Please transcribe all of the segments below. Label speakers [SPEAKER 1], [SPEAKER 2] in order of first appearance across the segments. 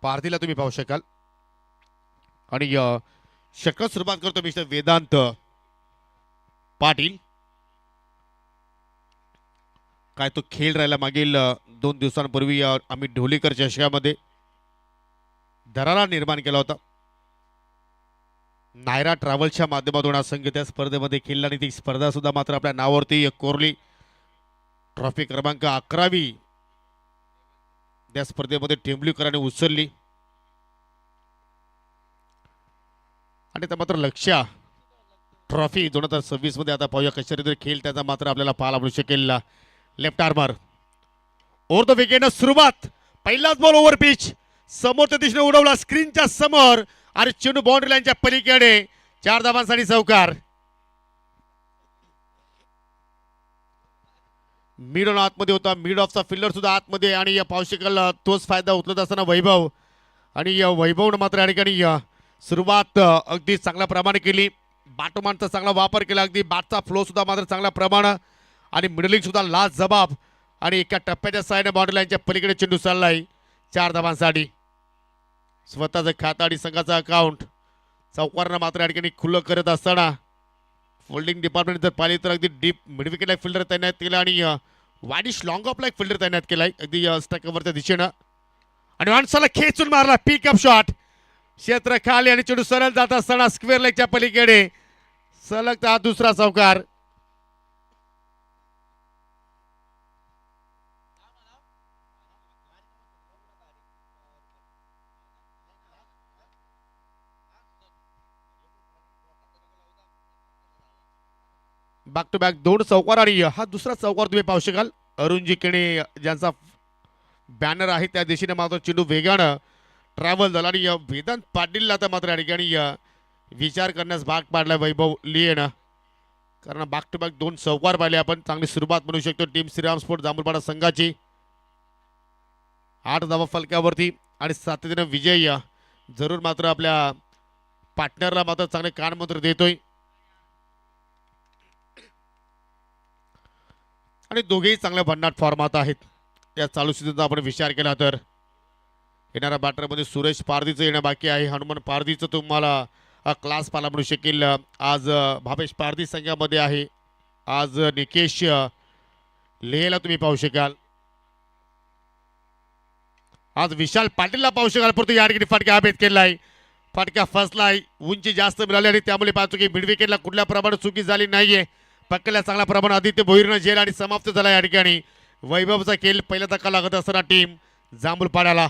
[SPEAKER 1] पारधीला तुम्ही पाहू शकाल आणि षटकात सुरुवात करतो मिस्टर वेदांत पाटील. काय तो खेळ राहिला मागील 2 दिवसांपूर्वी आम्ही ढोलीकर चषकामध्ये दरारा निर्माण केला होता. नायरा ट्रॅव्हल्सच्या माध्यमातून हा संघ त्या स्पर्धेमध्ये खेळला आणि ती स्पर्धा सुद्धा मात्र आपल्या नावावरती कोरली. ट्रॉफी क्रमांक 11वी त्या स्पर्धेमध्ये टेंबलीकरांनी उचलली आणि त्या मात्र लक्ष ट्रॉफी 2026 मध्ये आता पाहूया कशा रीतीने खेळ त्याचा मात्र आपल्याला पाहायला मिळू शकेल. Left armour over the wicket सुरुवात. पहिलाच बॉल ओव्हर पिच समोरच्या दिशेने उडवला स्क्रीनच्या समोर आणि चेंडू बाउंड्री लाईनच्या पलीकडे 4 धावांसाठी चौकार. मिड ऑन आतमध्ये होता. मिड ऑफचा फिल्डर सुद्धा आतमध्ये आणि या पावशिकल तोच फायदा उचलत असताना वैभव आणि या वैभवनं मात्र या ठिकाणी सुरुवात अगदी चांगल्या प्रमाणे केली. बॅटमॅनचा चांगला वापर केला. अगदी बॅटचा फ्लो सुद्धा मात्र चांगल्या प्रमाणे आणि मिडलिंग सुद्धा लास्ट जबाब आणि एका टप्प्याच्या साईडने बाउंड्री लाईनच्या पलीकडे चेंडू चाललाय 4 धावांसाठी. स्वतःचं खातं आणि संघाचं अकाउंट चौकारांना मात्र या ठिकाणी खुलं करत असताना फोल्डिंग डिपार्टमेंट जर पाहिली तर अगदी डीप मिडविकेटला एक फिल्डर तैनात केला आणि वाडिश लॉंग ऑफला एक फिल्डर तैनात केलाय अगदी स्ट्रायकरवरच्या दिशेनं आणि माणसाला खेचून मारला पिकअप शॉट क्षेत्र खाली आणि चेंडू सरळ जात असताना स्क्वेअर लेगच्या पलीकडे सलग हा दुसरा चौकार. बॅक टू बॅक 2 चौकार आणि हा दुसरा चौकार तुम्ही पाहू शकाल. अरुणजी केणे ज्यांचा बॅनर आहे त्या दिशेने मात्र चेंडू वेगानं ट्रॅव्हल झाला आणि वेदांत पाटीलला आता मात्र या ठिकाणी विचार करण्यास भाग पाडला वैभव लिएनं. कारण बॅक टू बॅक 2 चौकार पाहिले आपण. चांगली सुरुवात म्हणू शकतो टीम श्रीराम स्पोर्ट जांभूळपाडा संघाची. 8 धावा फलकावरती आणि सातत्याने विजय जरूर मात्र आपल्या पार्टनरला मात्र चांगले कानमंत्र देतोय आणि दोघेही चांगल्या भन्नाट फॉर्मात आहेत. या चालू सीझनचा आपण विचार केला तर येणाऱ्या बॅटरमध्ये सुरेश पारधीचं येणं बाकी आहे. हनुमान पारधीचं तुम्हाला क्लास पाहायला मिळू शकेल. आज भावेश पारधी संघामध्ये आहे. आज निकेश लेहला तुम्ही पाहू शकाल. आज विशाल पाटीलला पाहू शकाल. परंतु या ठिकाणी फटका हवेत केलाय. फटका फसलाय. उंची जास्त मिळाली आणि त्यामुळे पाहतो की मिड विकेटला कुठल्या प्रमाणात चुकी झाली नाहीये. पक्कल्या चांगल्या प्रमाणात आदित्य भोईरनं झेल आणि समाप्त झाला या ठिकाणी. वैभवचा खेळ पहिला धक्का लागत असताना टीम जांभूळपाड्याला.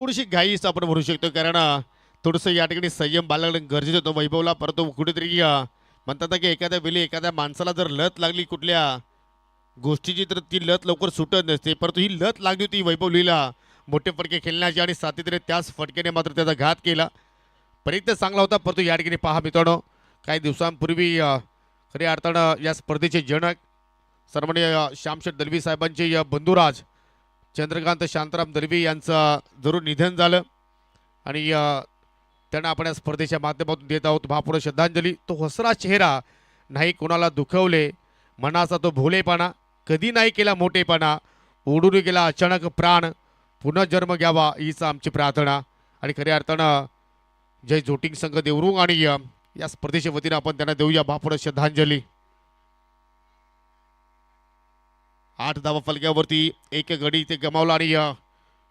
[SPEAKER 1] थोडीशी घाईच आपण म्हणू शकतो कारण थोडंसं या ठिकाणी संयम बाळगणं गरजेचं होतं वैभवला. परंतु कुठेतरी म्हणतात की एखाद्या वेळी एखाद्या माणसाला जर लत लागली कुठल्या गोष्टीची तर ती लत लवकर सुटत नसते. परंतु ही लत लागली होती वैभव लीला मोठे फटके खेळण्याची आणि सातत्याने त्याच फटक्याने मात्र त्याचा घात केला. प्रयत्न चांगला होता. परंतु या ठिकाणी पहा मित्रांनो काही दिवसांपूर्वी खऱ्या अर्थानं या स्पर्धेचे जनक सन्माननीय श्यामशेठ दलवी साहेबांचे बंधुराज चंद्रकांत शांताराम दलवी यांचं जरूर निधन झालं आणि त्यांना आपण या स्पर्धेच्या माध्यमातून देत आहोत भावपूर्ण श्रद्धांजली. तो हसरा चेहरा नाही कोणाला दुखवले मनाचा तो भोलेपणा कधी नाही केला मोठेपणा ओढून गेला अचानक प्राण पुनर्जन्म घ्यावा हीच आमची प्रार्थना. आणि खऱ्या अर्थानं जय जोटिंग संघ देवरुंग आणि या स्पर्धेच्या वतीनं आपण त्यांना देऊया भावपूर्ण श्रद्धांजली. 8 धावा फलक्यावरती एक गडी इथे गमावला आणि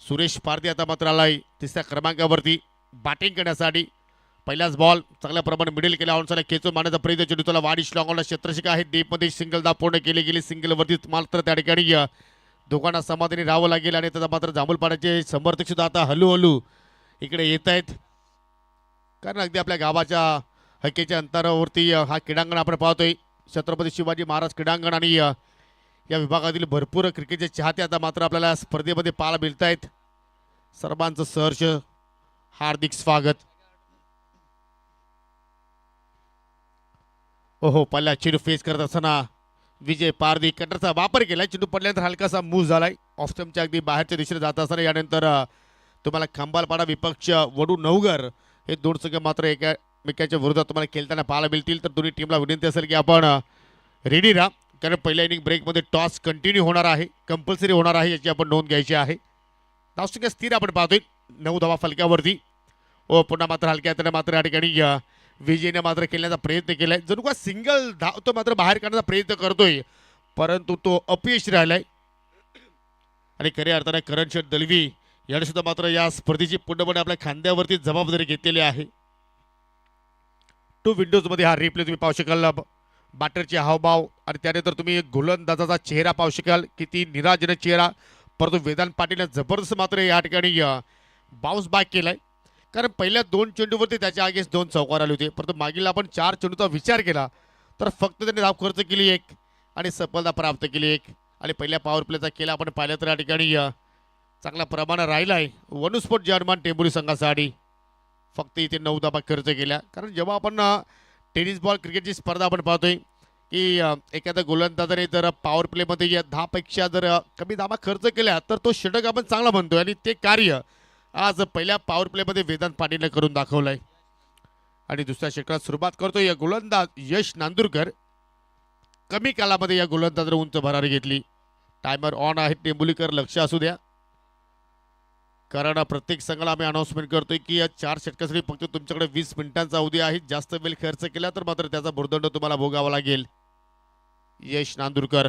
[SPEAKER 1] सुरेश पारधी आता मात्र आलाय 3ऱ्या क्रमांकावरती बॅटिंग करण्यासाठी. पहिलाच बॉल चांगल्या प्रमाणे मिडल केला. ऑनसाला खेचून मारण्याचा प्रयत्न चेंडू त्याला वाडिश लॉंगॉनला क्षेत्ररक्षक आहे. डीपमध्ये सिंगल धाव पूर्ण केली गेली. सिंगलवरती मात्र त्या ठिकाणी दोघांना समाधानी राहावं लागेल आणि त्याचा मात्र जांभूळपाड्याचे समर्थक सुद्धा आता हळूहळू इकडे येत आहेत. कारण अगदी आपल्या गावाच्या हक्केच्या अंतरावरती हा क्रीडांगण आपण पाहतोय. छत्रपती शिवाजी महाराज क्रीडांगण आणि या विभागातील भरपूर क्रिकेटचे चाहते आता मात्र आपल्याला स्पर्धेमध्ये पाहायला मिळत आहेत. सर्वांचं सहर्ष हार्दिक स्वागत. ओहो पहिला चेंडू फेस करत असताना विजय पारदी कटरचा वापर केलाय. चेंडू पडल्यानंतर हलकासा मूव झालाय ऑफ स्टंपच्या अगदी बाहेरच्या दिशेने जात असताना. यानंतर तुम्हाला खंबालपाडा विपक्ष वडू नवगर हे दोन संघ मात्र एकमेकांच्या विरोधात तुम्हाला खेळताना पाहायला मिळतील. तर दोन्ही टीमला विनंती असेल की आपण रेडी राहा, कारण पहिल्या इनिंग ब्रेकमध्ये टॉस कंटिन्यू होणार आहे, कंपल्सरी होणार आहे, याची आपण नोंद घ्यायची आहे. धावसंख्या स्थिर आपण पाहतोय 9 धावा फलक्यावरती. ओ पुन्हा मात्र हलक्या हाताने मात्र या ठिकाणी विजयने मात्र खेळण्याचा प्रयत्न केलाय. जणू का सिंगल धाव तो मात्र बाहेर काढण्याचा प्रयत्न करतोय, परंतु तो अपयश राहिलाय. आणि खऱ्या अर्थाने करण शेठ दलवी याने सुद्धा मात्र या स्पर्धेची पूर्णपणे आपल्या खांद्यावरती जबाबदारी घेतलेली आहे. टू विंडोजमध्ये हा रिप्ले तुम्ही पाहू शकाल, बॅटरचे हावभाव आणि त्यानंतर तुम्ही गोलंदाजाचा चेहरा पाहू शकाल, किती निराजनक चेहरा. परंतु वेदांत पाटीलने जबरदस्त मात्र या ठिकाणी बाउन्स बॅक केलाय. कारण पहिल्या 2 चेंडूवरती त्याच्या अगेन्स्ट 2 चौकार आले होते, परंतु मागील आपण 4 चेंडूचा विचार केला तर फक्त त्यांनी धाव खर्च केली 1 आणि सफलता प्राप्त केली 1. आणि पहिल्या पॉवर प्लेचा केला आपण पाहिलं तर या ठिकाणी चांगला प्रमाण राहिलाय वनुस्फोट जर्मन टेंबुली संघासाठी. फक्त इथे 9 धावा खर्च केल्या. कारण जेव्हा आपण टेनिस बॉल क्रिकेटची स्पर्धा आपण पाहतोय की एखाद्या गोलंदाजाने जर पॉवर प्लेमध्ये या 10पेक्षा जर कमी धावा खर्च केल्या तर तो षटक आपण चांगला म्हणतोय. आणि ते कार्य आज पहिल्या पॉवर प्लेमध्ये वेदांत पाटीलने करून दाखवलंय. आणि दुसऱ्या षटकाला सुरुवात करतोय या गोलंदाज यश नांदुरकर. कमी कालामध्ये या गोलंदाजाने उंच भरारी घेतली. टायमर ऑन आहे, टेंबुलीकर लक्ष असू द्या, कारण प्रत्येक संघाला आम्ही अनाऊन्समेंट करतोय की या 4 षटकासाठी फक्त तुमच्याकडे 20 मिनिटांचा अवधी आहे. जास्त वेळ खर्च केला तर मात्र त्याचा भुर्दंड तुम्हाला भोगावा लागेल. यश नांदुरकर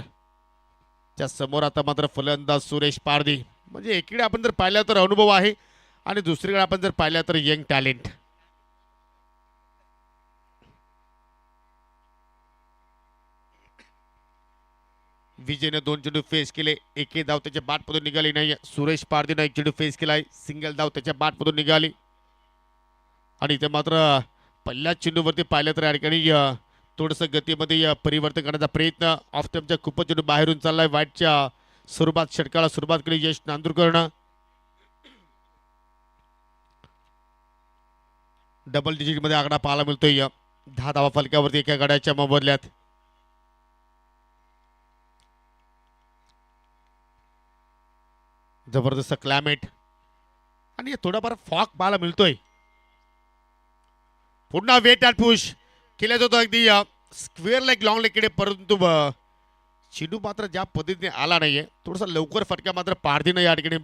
[SPEAKER 1] च्या समोर आता मात्र फलंदाज सुरेश पारधी. म्हणजे एकीकडे आपण जर पाहिलं तर अनुभव आहे आणि दुसरीकडे आपण जर पाहिलं तर यंग टॅलेंट. विजयने 2 चेंडू फेस केले, एकही धाव त्याच्या बॅटमधून निघाली नाही. सुरेश पारधीने 1 चेंडू फेस केलाय, सिंगल धाव त्याच्या बॅटमधून निघाली. आणि इथे मात्र पहिल्याच चेंडूवरती पाहिलं तर या ठिकाणी थोडंसं गतीमध्ये परिवर्तन करण्याचा प्रयत्न. ऑफ स्टंपच्या खूपच चेंडू बाहेरून चाललाय. वाईटच्या सुरुवात षटकाला सुरुवात केली यश नांदुरकरनं. डबल डिजिटमध्ये आकडा पाहायला मिळतोय 10 धावा फलकावरती एका गड्याच्या मोबदल्यात. जबरदस्त क्लायमेट आणि थोडाफार फॉक पाहायला मिळतोय. पुन्हा वेट अँड पुश केल्या जातो अगदी स्क्वेअर लेग लॉंग लेगकडे, परंतु चेंडू मात्र ज्या पद्धतीने आला नाहीये. थोडासा लवकर फटका मात्र पारधीनं या ठिकाणी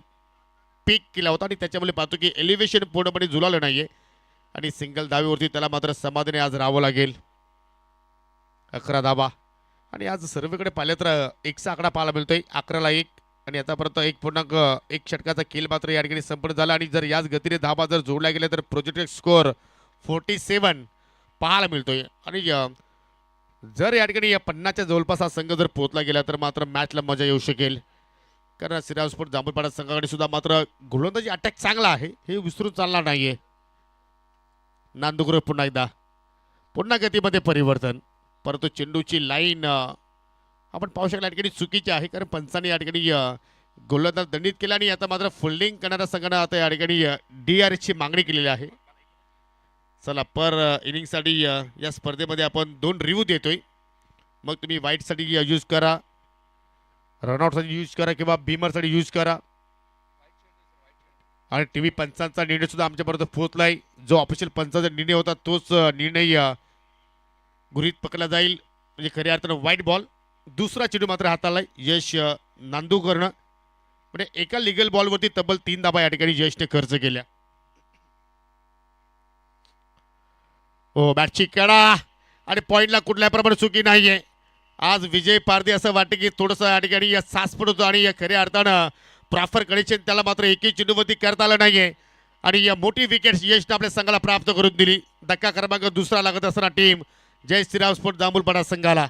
[SPEAKER 1] पीक केला होता आणि त्याच्यामुळे पाहतो की एलिव्हेशन पूर्णपणे जुळालं नाहीये आणि सिंगल धावेवरती त्याला मात्र समाधाने आज राहावं लागेल. 11 धावा आणि आज सर्वकडे पाहिलं तर 1चा आकडा पाहायला मिळतोय. 11ला 1 आणि आतापर्यंत 1.1 षटकाचा खेळ मात्र या ठिकाणी संपन्न झाला. आणि जर याच गतीने धावा जर जोडल्या गेल्या तर प्रोजेक्टेड स्कोअर 47 पाहायला मिळतोय. आणि जर या ठिकाणी या 50च्या जवळपास हा संघ जर पोहोचला गेला तर मात्र मॅचला मजा येऊ शकेल. कारण श्रीरामपूर जांभूळपाडा संघाकडे सुद्धा मात्र गोलंदाजी अटॅक चांगला आहे, हे विसरून चालणार नाहीये. नांदुकर पुन्हा एकदा पुन्हा गतीमध्ये परिवर्तन, परंतु चेंडूची लाईन आपण पाहू शकला या ठिकाणी चुकीची आहे. कारण पंचांनी या ठिकाणी गोलंदाज दंडित केला आणि आता मात्र फिल्डिंग करणाऱ्या संघानं आता या ठिकाणी DRSची मागणी केलेली आहे. चला पर इनिंगसाठी या स्पर्धेमध्ये आपण 2 रिव्ह्यू देतोय. मग तुम्ही वाईटसाठी यूज करा, रनआउटसाठी यूज करा किंवा बीमरसाठी यूज करा. आणि TV पंचांचा निर्णय सुद्धा आमच्यापर्यंत पोहोचलाय. जो ऑफिशियल पंचांचा निर्णय होता तोच निर्णय गृहीत पकडला जाईल. म्हणजे खऱ्या अर्थानं व्हाईट बॉल. दुसरा चेंडू मात्र हातालाय यश नांदुकरनं. म्हणजे एका लिगल बॉलवरती तब्बल 3 धावा या ठिकाणी यशने खर्च केल्या. हो बॅटची कडा आणि पॉईंटला कुठल्या प्रमाणे चुकी नाहीये. आज विजय पारधी असं वाटतं की थोडंसं या ठिकाणी सास पडतो आणि या खऱ्या अर्थानं प्रॉपर कनेक्शन त्याला मात्र एकही चेंडूवरती करता आलं नाहीये. आणि या मोठी विकेट्स यशने आपल्या संघाला प्राप्त करून दिली. धक्का क्रमांक 2 लागत असताना टीम जय श्रीराम स्पोर्ट जांभूळपाडा संघाला.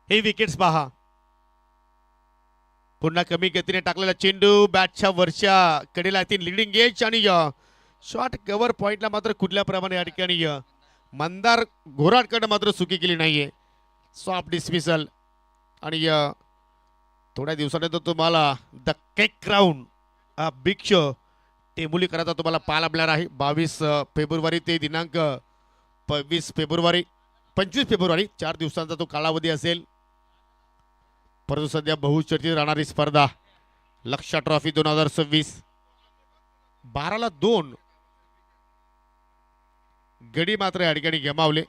[SPEAKER 1] हे विकेट्स पहा, पुन्हा कमी गतीने टाकलेला चेंडू बॅटच्या वरच्या कडेला तीन लिडिंग एज आणि शॉर्ट कव्हर पॉइंटला मात्र कुठल्या प्रमाणे या ठिकाणी मंदार घोराडकडे मात्र चुकी केली नाहीये. सॉफ्ट डिसमिसल आणि थोड्या दिवसानंतर तुम्हाला the cake crown big show टेंबुलीकरांचा तुम्हाला पाहायला मिळणार आहे 22 फेब्रुवारी ते दिनांक 25 फेब्रुवारी 4 दिवसांचा तो कालावधी असेल. परंतु सध्या बहुचर्चित राहणारी स्पर्धा लक्षा ट्रॉफी 2026 12-2 गडी मात्र या ठिकाणी गमावले.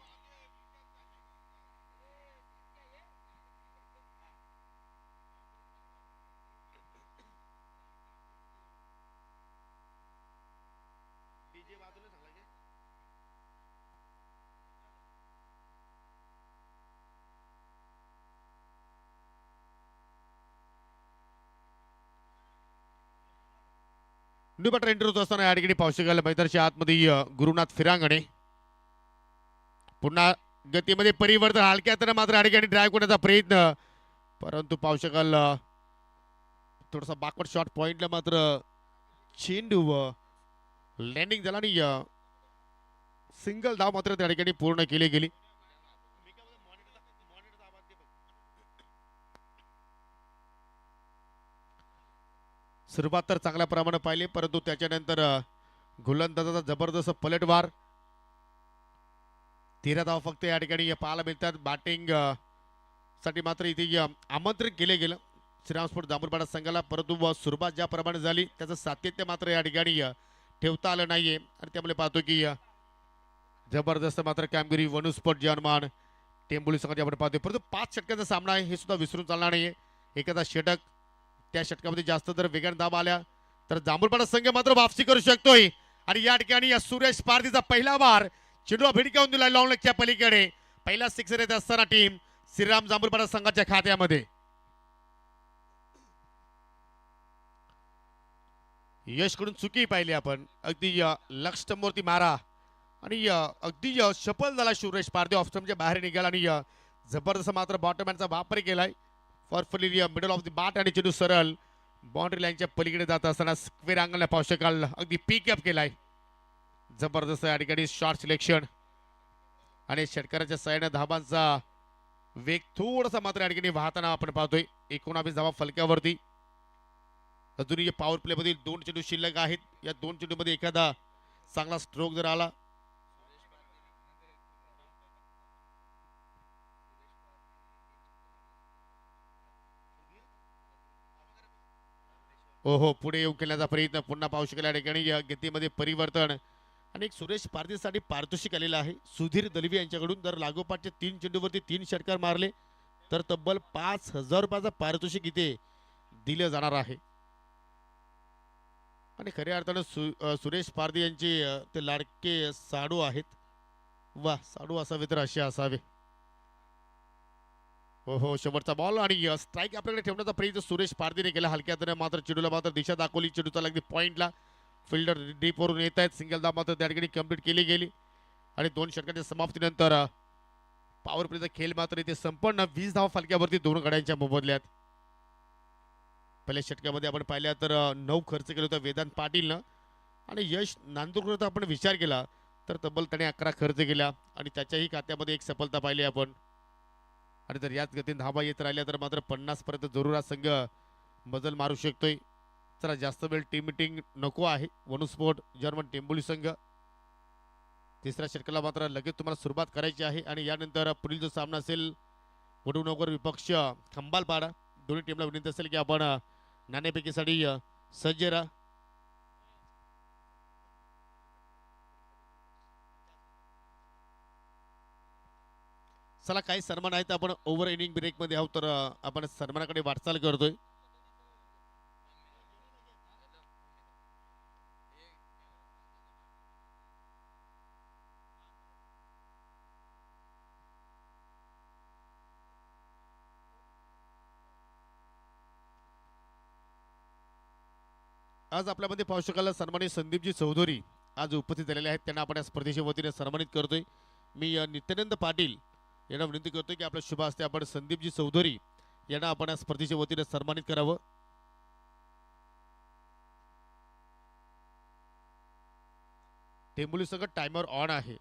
[SPEAKER 1] न्यूबटर एंटर होत असताना या ठिकाणी पावशेगाव मैदानाच्या आतमध्ये गुरुनाथ फिरांगणे पुन्हा गतीमध्ये परिवर्तन हलक्यात मात्र या ठिकाणी ड्राईव्ह करण्याचा प्रयत्न, परंतु पावशेगाव थोडासा बॅकवर्ड शॉट पॉइंटला मात्र चेंडू लँडिंग झाला आणि सिंगल धाव मात्र त्या ठिकाणी पूर्ण केली गेली. सुरुवात तर चांगल्या प्रमाणे पाहिली, परंतु त्याच्यानंतर गोलंदाजाचा जबरदस्त पलटवार. 13 धाव फक्त या ठिकाणी पाहायला मिळतात. बॅटिंग साठी मात्र इथे आमंत्रित केले गेलं श्रीराम स्पोर्ट जांभूळपाडा संघाला, परंतु सुरुवात ज्याप्रमाणे झाली त्याचं सातत्य मात्र या ठिकाणी ठेवता आलं नाहीये आणि त्यामुळे पाहतो की जबरदस्त मात्र कामगिरी वनुस्पोर्ट जर्मन टेंबुली संघाची आपण पाहतोय. परंतु 5 षटकाचा सामना आहे हे सुद्धा विसरून चालणार नाहीये. एखादा षटक त्या षटकामध्ये जास्त जर वेगाने धाव आल्या तर जांभूळपाडा संघ मात्र वापसी करू शकतोय. आणि या ठिकाणी सुरेश पारधीचा पहिला बार चेंडू भिडकावून दिला लॉंग लेगच्या पलीकडे. पहिला सिक्सर येत असताना टीम श्रीराम जांभूळपाडा संघाच्या खात्यामध्ये. यशकडून चुकी पाहिली आपण, अगदी लक्ष्यमूर्ती मारा आणि अगदी सफल झाला सुरेश पारधी. ऑप्शनच्या बाहेर निघाला आणि जबरदस्त मात्र बॉटमॅनचा वापर केलाय फॉरफुली मिडल ऑफ द बॅट आणि चेंडू सरळ बाउंड्री लाईनच्या पलीकडे जात असताना स्क्वेअर अँगलला पावशेगाव अगदी पिकअप केलाय. जबरदस्त या ठिकाणी शॉर्ट सिलेक्शन आणि षटकाराच्या साह्याने धाबांचा वेग थोडासा मात्र या ठिकाणी वाहताना आपण पाहतोय. 19 धावा फलक्यावरती. अजूनही पॉवर प्ले मधील 2 चेंडू शिल्लक आहेत. या 2 चेंडू मध्ये एखादा चांगला स्ट्रोक जर आला हो पुढे येऊ केल्याचा प्रयत्न पुन्हा पाहू शकेल. या ठिकाणी गतीमध्ये परिवर्तन आणि एक सुरेश पारधीसाठी पारितोषिक आलेलं आहे सुधीर दलवी यांच्याकडून. जर लागोपाठच्या 3 चेंडूवरती 3 षटकार मारले तर तब्बल 5,000 रुपयाचा पारितोषिक इथे दिलं जाणार आहे. आणि खऱ्या अर्थानं सुरेश पारधी यांचे ते लाडके साडू आहेत. वा, साडू असावे तर असे असावे. हो शेवटचा बॉल आणि स्ट्राईक आपल्याकडे ठेवण्याचा प्रयत्न सुरेश पारधीने केला. हलक्यात मात्र चेंडूला मात्र दिशा दाखवली. चेंडूचा अगदी पॉइंटला फिल्डर डीप वरून येत आहेत. सिंगल धाव मात्र त्या ठिकाणी कंप्लीट केली गेली आणि 2 षटकांच्या समाप्तीनंतर पॉवर प्लेचा खेळ मात्र इथे संपन्न. 20 धाव फलक्यावरती 2 गड्यांच्या मोबदल्यात. पहिल्या षटकामध्ये आपण पाहिल्या तर 9 खर्च केला होता वेदांत पाटीलनं आणि यश नांदुरकरचा आपण विचार केला तर तब्बल त्याने 11 खर्च केला आणि त्याच्याही खात्यामध्ये एक सफलता पाहिली आपण. आणि जर याच गतीने धावा येत राहिल्या तर मात्र 50 पर्यंत जरूर हा संघ मजल मारू शकतोय. जरा जास्त वेळ टीम मिटिंग नको आहे. वनुस्पोर्ट जर्मन टेंबुली संघ. तिसऱ्या षटकाला मात्र लगेच तुम्हाला सुरुवात करायची आहे आणि यानंतर पुढील जो सामना असेल वडूनगर विपक्ष खंबालपाडा. दोन्ही टीमला विनंती असेल की आपण नाणेफेकीसाठी सज्ज राहा. चला, काही सन्मान आहेत. आपण ओव्हर इनिंग ब्रेक मध्ये आहोत तर आपण सन्मानाकडे वाटचाल करतोय. आज आपल्यामध्ये पाहू शकाल सन्मानित संदीपजी चौधरी आज उपस्थित झालेले आहेत. त्यांना आपण या स्पर्धेच्या वतीने सन्मानित करतोय. मी नित्यानंद पाटील यांना विनंती करतोय की आपल्या शुभ हस्ते आपण संदीपजी चौधरी यांना आपण या स्पर्धेच्या वतीने सन्मानित करावं. टेंबुली संघ टाइमर ऑन आहे.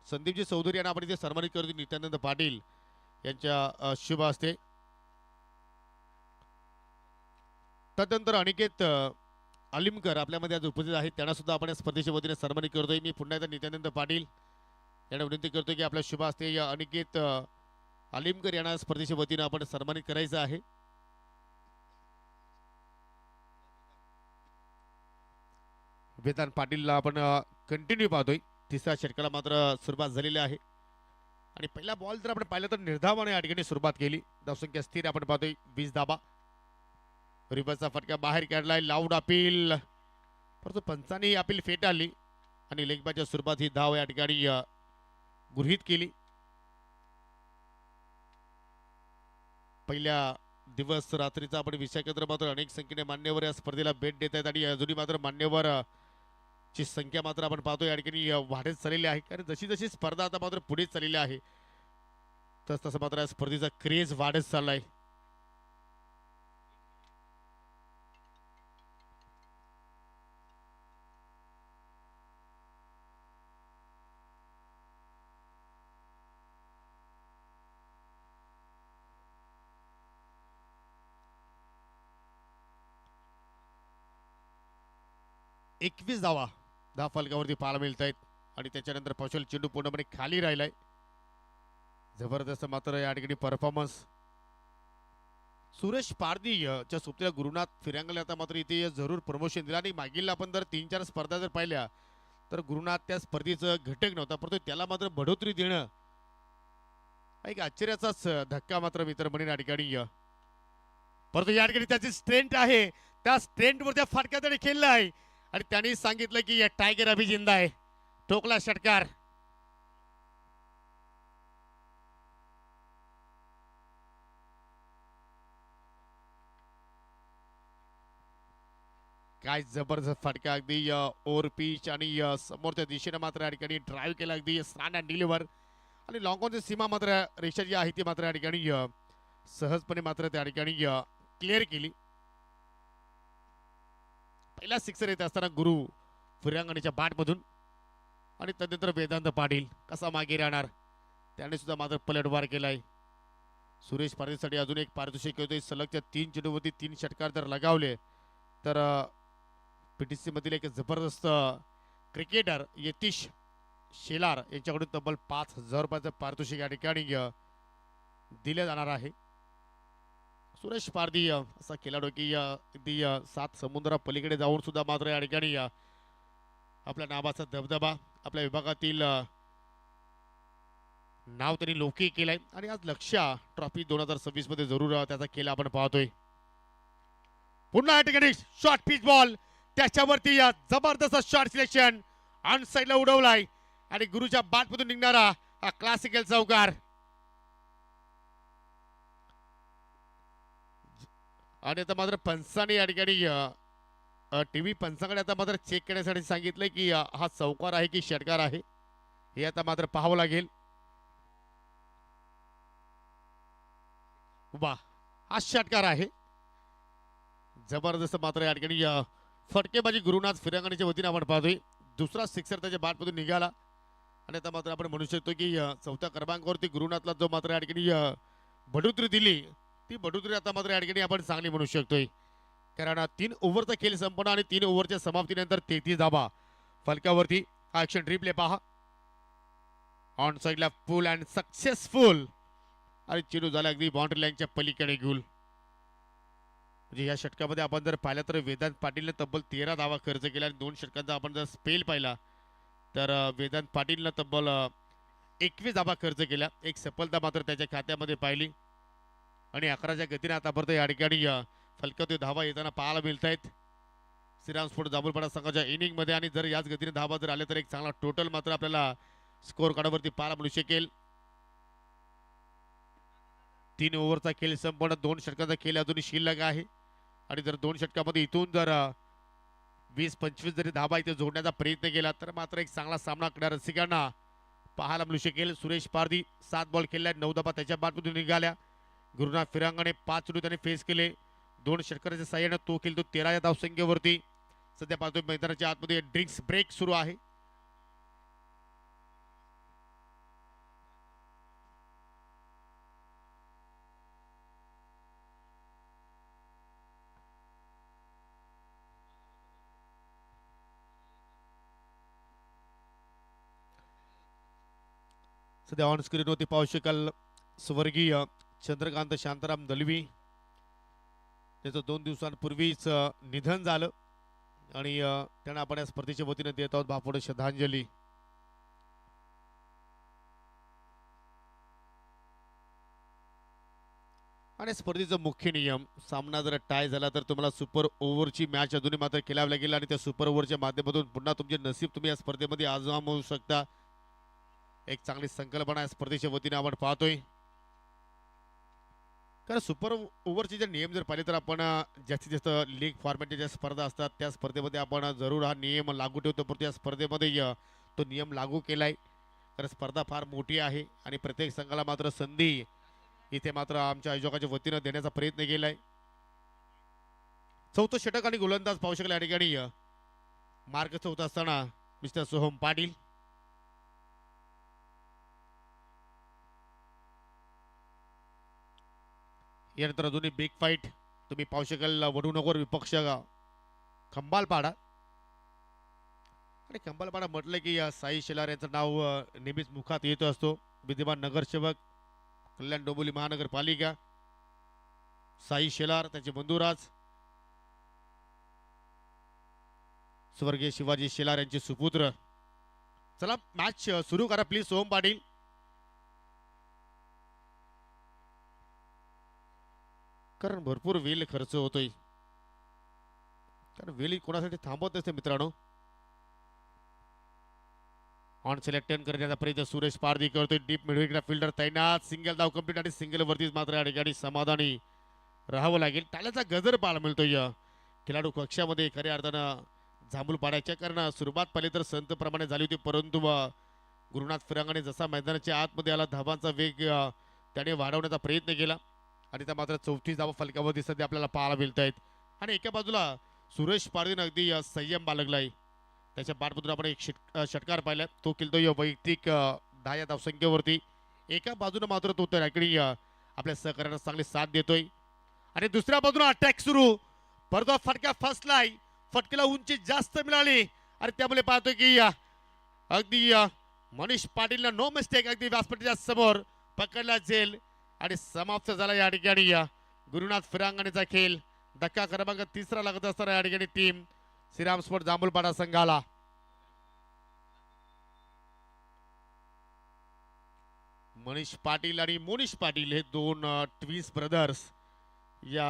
[SPEAKER 1] संदीपजी चौधरी यांना आपण इथे सन्मानित करतोय नित्यानंद पाटील यांच्या शुभ हस्ते. तदनंतर अनिकेत अलिमकर आपल्यामध्ये आज उपस्थित आहेत, त्यांना सुद्धा आपण या स्पर्धेच्या वतीने सन्मानित करतोय. मी पुन्हा एकदा नित्यानंद पाटील यांना विनंती करतोय की आपल्या शुभ हस्ते या अनिकेत अलिमकर यांना स्पर्धेच्या वतीने आपण सन्मानित करायचं आहे. वेदांत पाटीलला आपण कंटिन्यू पाहतोय. तिसऱ्या षटकाला मात्र सुरुवात झालेली आहे आणि पहिला बॉल जर आपण पाहिलं तर निर्धावाने या ठिकाणी सुरुवात केली. धावसंख्या स्थिर आपण पाहतोय 20 धाबा. रिव्हर्सचा फटका बाहेर काढलाय, लाऊड अपील, परंतु पंचांनी ही अपील फेटाळली आणि लेगबाच्या सुरुवात ही धाव या ठिकाणी गृहीत केली. पहिल्या दिवस रात्रीचा आपण विषय केंद्र मात्र अनेक संख्येने मान्यवर या स्पर्धेला भेट देत आहेत आणि अजूनही मात्र मान्यवर ची संख्या मात्र आपण पाहतो या ठिकाणी वाढत चाललेली आहे. कारण जशी जशी स्पर्धा आता मात्र पुढे चाललेली आहे तस तसं मात्र या स्पर्धेचा क्रेज वाढत चाललाय. एकवीस धावा फलकावरती पाहायला मिळत आहेत आणि त्याच्यानंतर पशुल चेंडू पूर्णपणे खाली राहिलाय. जबरदस्त मात्र या ठिकाणी परफॉर्मन्स सुरेश पारधी च्या सुप्रिया गुरुनाथ फिरांगले आता मात्र इथे जरूर प्रमोशन दिला आणि मागील आपण जर 3-4 स्पर्धा जर पाहिल्या तर गुरुनाथ त्या स्पर्धेचं घटक नव्हता, परंतु त्याला मात्र बढोतरी देणं एक आश्चर्याचाच धक्का मात्र मित्र म्हणेन या ठिकाणी. परंतु या ठिकाणी त्याची स्ट्रेंथ आहे, त्या स्ट्रेंथ त्या फटक्याकडे खेळला आहे आणि त्यांनी सांगितलं की या टायगर अभि जिंदा आहे. ठोकला षटकार. काय जबरदस्त फटका, अगदी ओव्हर पिच आणि समोरच्या दिशेने मात्र या ठिकाणी ड्राईव्ह केला, अगदी स्ट्रँड अँड डिलिव्हर आणि लॉंग ऑनची सीमा मात्र रेषा जी आहे ती मात्र या ठिकाणी सहजपणे मात्र त्या ठिकाणी क्लिअर केली. पहिला सिक्सर येत असताना गुरु फिरांगणीच्या बॅटमधून आणि तदनंतर वेदांत पाटील कसा मागे राहणार, त्याने सुद्धा मात्र पलटवार केलाय. सुरेश पाटीलसाठी अजून एक पारितोषिक होते. सलगच्या 3 चेंडूवरती 3 षटकार जर लगावले तर पीटीसी मधील एक जबरदस्त क्रिकेटर यतीश शेलार यांच्याकडून तब्बल 5,000 रुपयाचं पारितोषिक या ठिकाणी दिले जाणार आहे. सुरेश पारधी असा खेळाडू की अगदी 7 समुद्रा पलीकडे जाऊन सुद्धा मात्र या ठिकाणी आपल्या नावाचा दबदबा आपल्या विभागातील नाव त्यांनी लौकिक केलंय आणि आज लक्ष्या ट्रॉफी 2026 मध्ये जरूर त्याचा खेळ आपण पाहतोय. पुन्हा या ठिकाणी शॉर्ट पिच बॉल, त्याच्यावरती जबरदस्त शॉर्ट सिलेक्शन ऑन साइडला उडवलाय आणि गुरुच्या बॅटमधून निघणारा हा क्लासिकल चौकार. आणि आता मात्र पंचाने या ठिकाणी टीव्ही पंचाकडे आता मात्र चेक करण्यासाठी सांगितलंय की हा चौकार आहे की षटकार आहे हे आता मात्र पाहावं लागेल. वा, हा षटकार आहे. जबरदस्त मात्र या ठिकाणी फटकेबाजी गुरुनाथ फिरांगणीच्या वतीने आपण पाहतोय. दुसरा सिक्सर त्याच्या बॅटमधून निघाला आणि आता मात्र आपण म्हणू शकतो की चौथ्या क्रमांकावरती गुरुनाथला जो मात्र या ठिकाणी बढोतरी दिली ती बढोतरी आता मात्र या ठिकाणी आपण चांगली म्हणू शकतोय. कारण 3 ओव्हरचा खेळ संपन्न आणि 3 ओव्हरच्या समाप्तीनंतर 33 धाबा फलकावरती. हा ॲक्शन रिप्ले पहा. ऑन साइडला फुल अँड सक्सेसफुल आणि चेंडू झाला अगदी बाउंड्री लाईनच्या पलीकडे गुल. म्हणजे या षटकामध्ये आपण जर पाहिलं तर वेदांत पाटीलने तब्बल 13 धावा खर्च केला आणि 2 षटकांचा आपण जर स्पेल पाहिला तर वेदांत पाटीलने तब्बल 21 धावा खर्च केल्या. एक सफलता मात्र त्याच्या खात्यामध्ये पाहिली आणि 11च्या गतीने आतापर्यंत या ठिकाणी फलकावरती धावा येताना पाहायला मिळत आहेत श्रीराम स्पोर्ट जांभूळपाडा संघाच्या इनिंग मध्ये. आणि जर याच गतीने धावा जर आले तर एक चांगला टोटल मात्र आपल्याला स्कोर कार्डवरती पाहायला मिळू शकेल. 3 ओव्हरचा खेळ संपूर्ण 2 षटकांचा खेळ अजूनही शिल्लक आहे आणि जर 2 षटकामध्ये इथून जर 20-25 जरी धाबा इथे जोडण्याचा प्रयत्न केला तर मात्र एक चांगला सामना करणाऱ्या रसिकांना पाहायला मिळू शकेल. सुरेश पारधी 7 बॉल खेळल्या, 9 धाबा त्याच्या बॅटमधून निघाल्या. गुरुनाथ फिरांगणे 5 चेंडू त्याने फेस केले. 2 षटकाराच्या साह्याने तो खेळतो 13 या धावसंख्येवरती. सध्या पाहतोय मैदानाच्या आतमध्ये ड्रिंक्स ब्रेक सुरू आहे. सध्या ऑन स्क्रीनवरती पाहू शकाल स्वर्गीय चंद्रकांत शांताराम दलवी. त्याचं 2 दिवसांपूर्वीच निधन झालं आणि त्यांना आपण या स्पर्धेच्या वतीने देत आहोत भावपूर्ण श्रद्धांजली. आणि स्पर्धेचा मुख्य नियम, सामना जर टाय झाला तर तुम्हाला सुपर ओव्हरची मॅच अजूनही मात्र खेळावी लागेल आणि त्या सुपर ओव्हरच्या माध्यमातून पुन्हा तुमचे नसीब तुम्ही या स्पर्धेमध्ये आजमावू शकता. एक चांगली संकल्पना या स्पर्धेच्या वतीने आपण पाहतोय. कारण सुपर ओव्हरचे जे नियम जर पाहिले तर आपण जास्तीत जास्त लीग फॉर्मॅटच्या ज्या स्पर्धा असतात त्या स्पर्धेमध्ये आपण जरूर हा नियम लागू ठेवतो, परंतु या स्पर्धेमध्ये तो नियम लागू केलाय. कारण स्पर्धा फार मोठी आहे आणि प्रत्येक संघाला मात्र संधी इथे मात्र आमच्या आयोजकाच्या वतीनं देण्याचा प्रयत्न केलाय. चौथं षटक आणि गोलंदाज पाहू शकले या ठिकाणी मार्ग चौथा असताना मिस्टर सोहम पाटील. यानंतर अजूनही बिग फाईट तुम्ही पाहू शकाल वडूनगर विपक्ष खंबालपाडा. आणि खंबालपाडा म्हटलं की साई शेलार यांचं नाव नेहमीच मुखात येत असतो. विद्यमान नगरसेवक कल्याण डोंबिवली महानगरपालिका साई शेलार, त्यांचे बंधुराज स्वर्गीय शिवाजी शेलार यांचे सुपुत्र. चला मॅच सुरू करा प्लीज सोहम पाटील. कारण भरपूर वेळ खर्च होतोय, कारण वेळ कोणासाठी थांबवत नसते मित्रांनो. ऑन सिलेक्ट करण्याचा प्रयत्न सुरेश पारधी करतोय. डीप मिडविकेट फिल्डर तैनात. सिंगल धाव कंप्लीट आणि सिंगल वरतीच मात्र या ठिकाणी समाधानी राहावं लागेल. टाळ्याचा गजर पाहायला मिळतोय खेळाडू कक्षामध्ये खऱ्या अर्थानं जांभूल पाडायच्या. कारण सुरुवात पाहिली तर संत प्रमाणे झाली होती, परंतु गुरुनाथ फिरांगाने जसा मैदानाच्या आतमध्ये आला धावांचा वेग त्याने वाढवण्याचा प्रयत्न केला आणि त्या मात्र 34 धावा फलकावरती सध्या आपल्याला पाहायला मिळत आहेत. आणि एका बाजूला सुरेश पारधीनं अगदी संयम बाळगलाय. त्याच्या पाठमधून आपण एक षटकार पाहिला, तो खेळतोय वैयक्तिक 10 या धावसंख्येवरती. एका बाजूने मात्र तो तर इकडे आपल्या सहकार्याला चांगली साथ देतोय आणि दुसऱ्या बाजूने अटॅक सुरू. परत फटका फसलाय, फटकेला उंची जास्त मिळाली आणि त्यामुळे पाहतोय की अगदी मनीष पाटीलला नो मिस्टेक अगदी व्यासपीठाच्या समोर पकडला जेल आणि समाप्त झाला या ठिकाणी गुरुनाथ फिरांगणेचा खेळ. धक्का क्रमांक 3 लागत असताना या ठिकाणी टीम श्रीराम स्पोर्ट जांभूलपाडा संघाला. मनीष पाटील आणि मोनिश पाटील हे दोन ट्विन्स ब्रदर्स या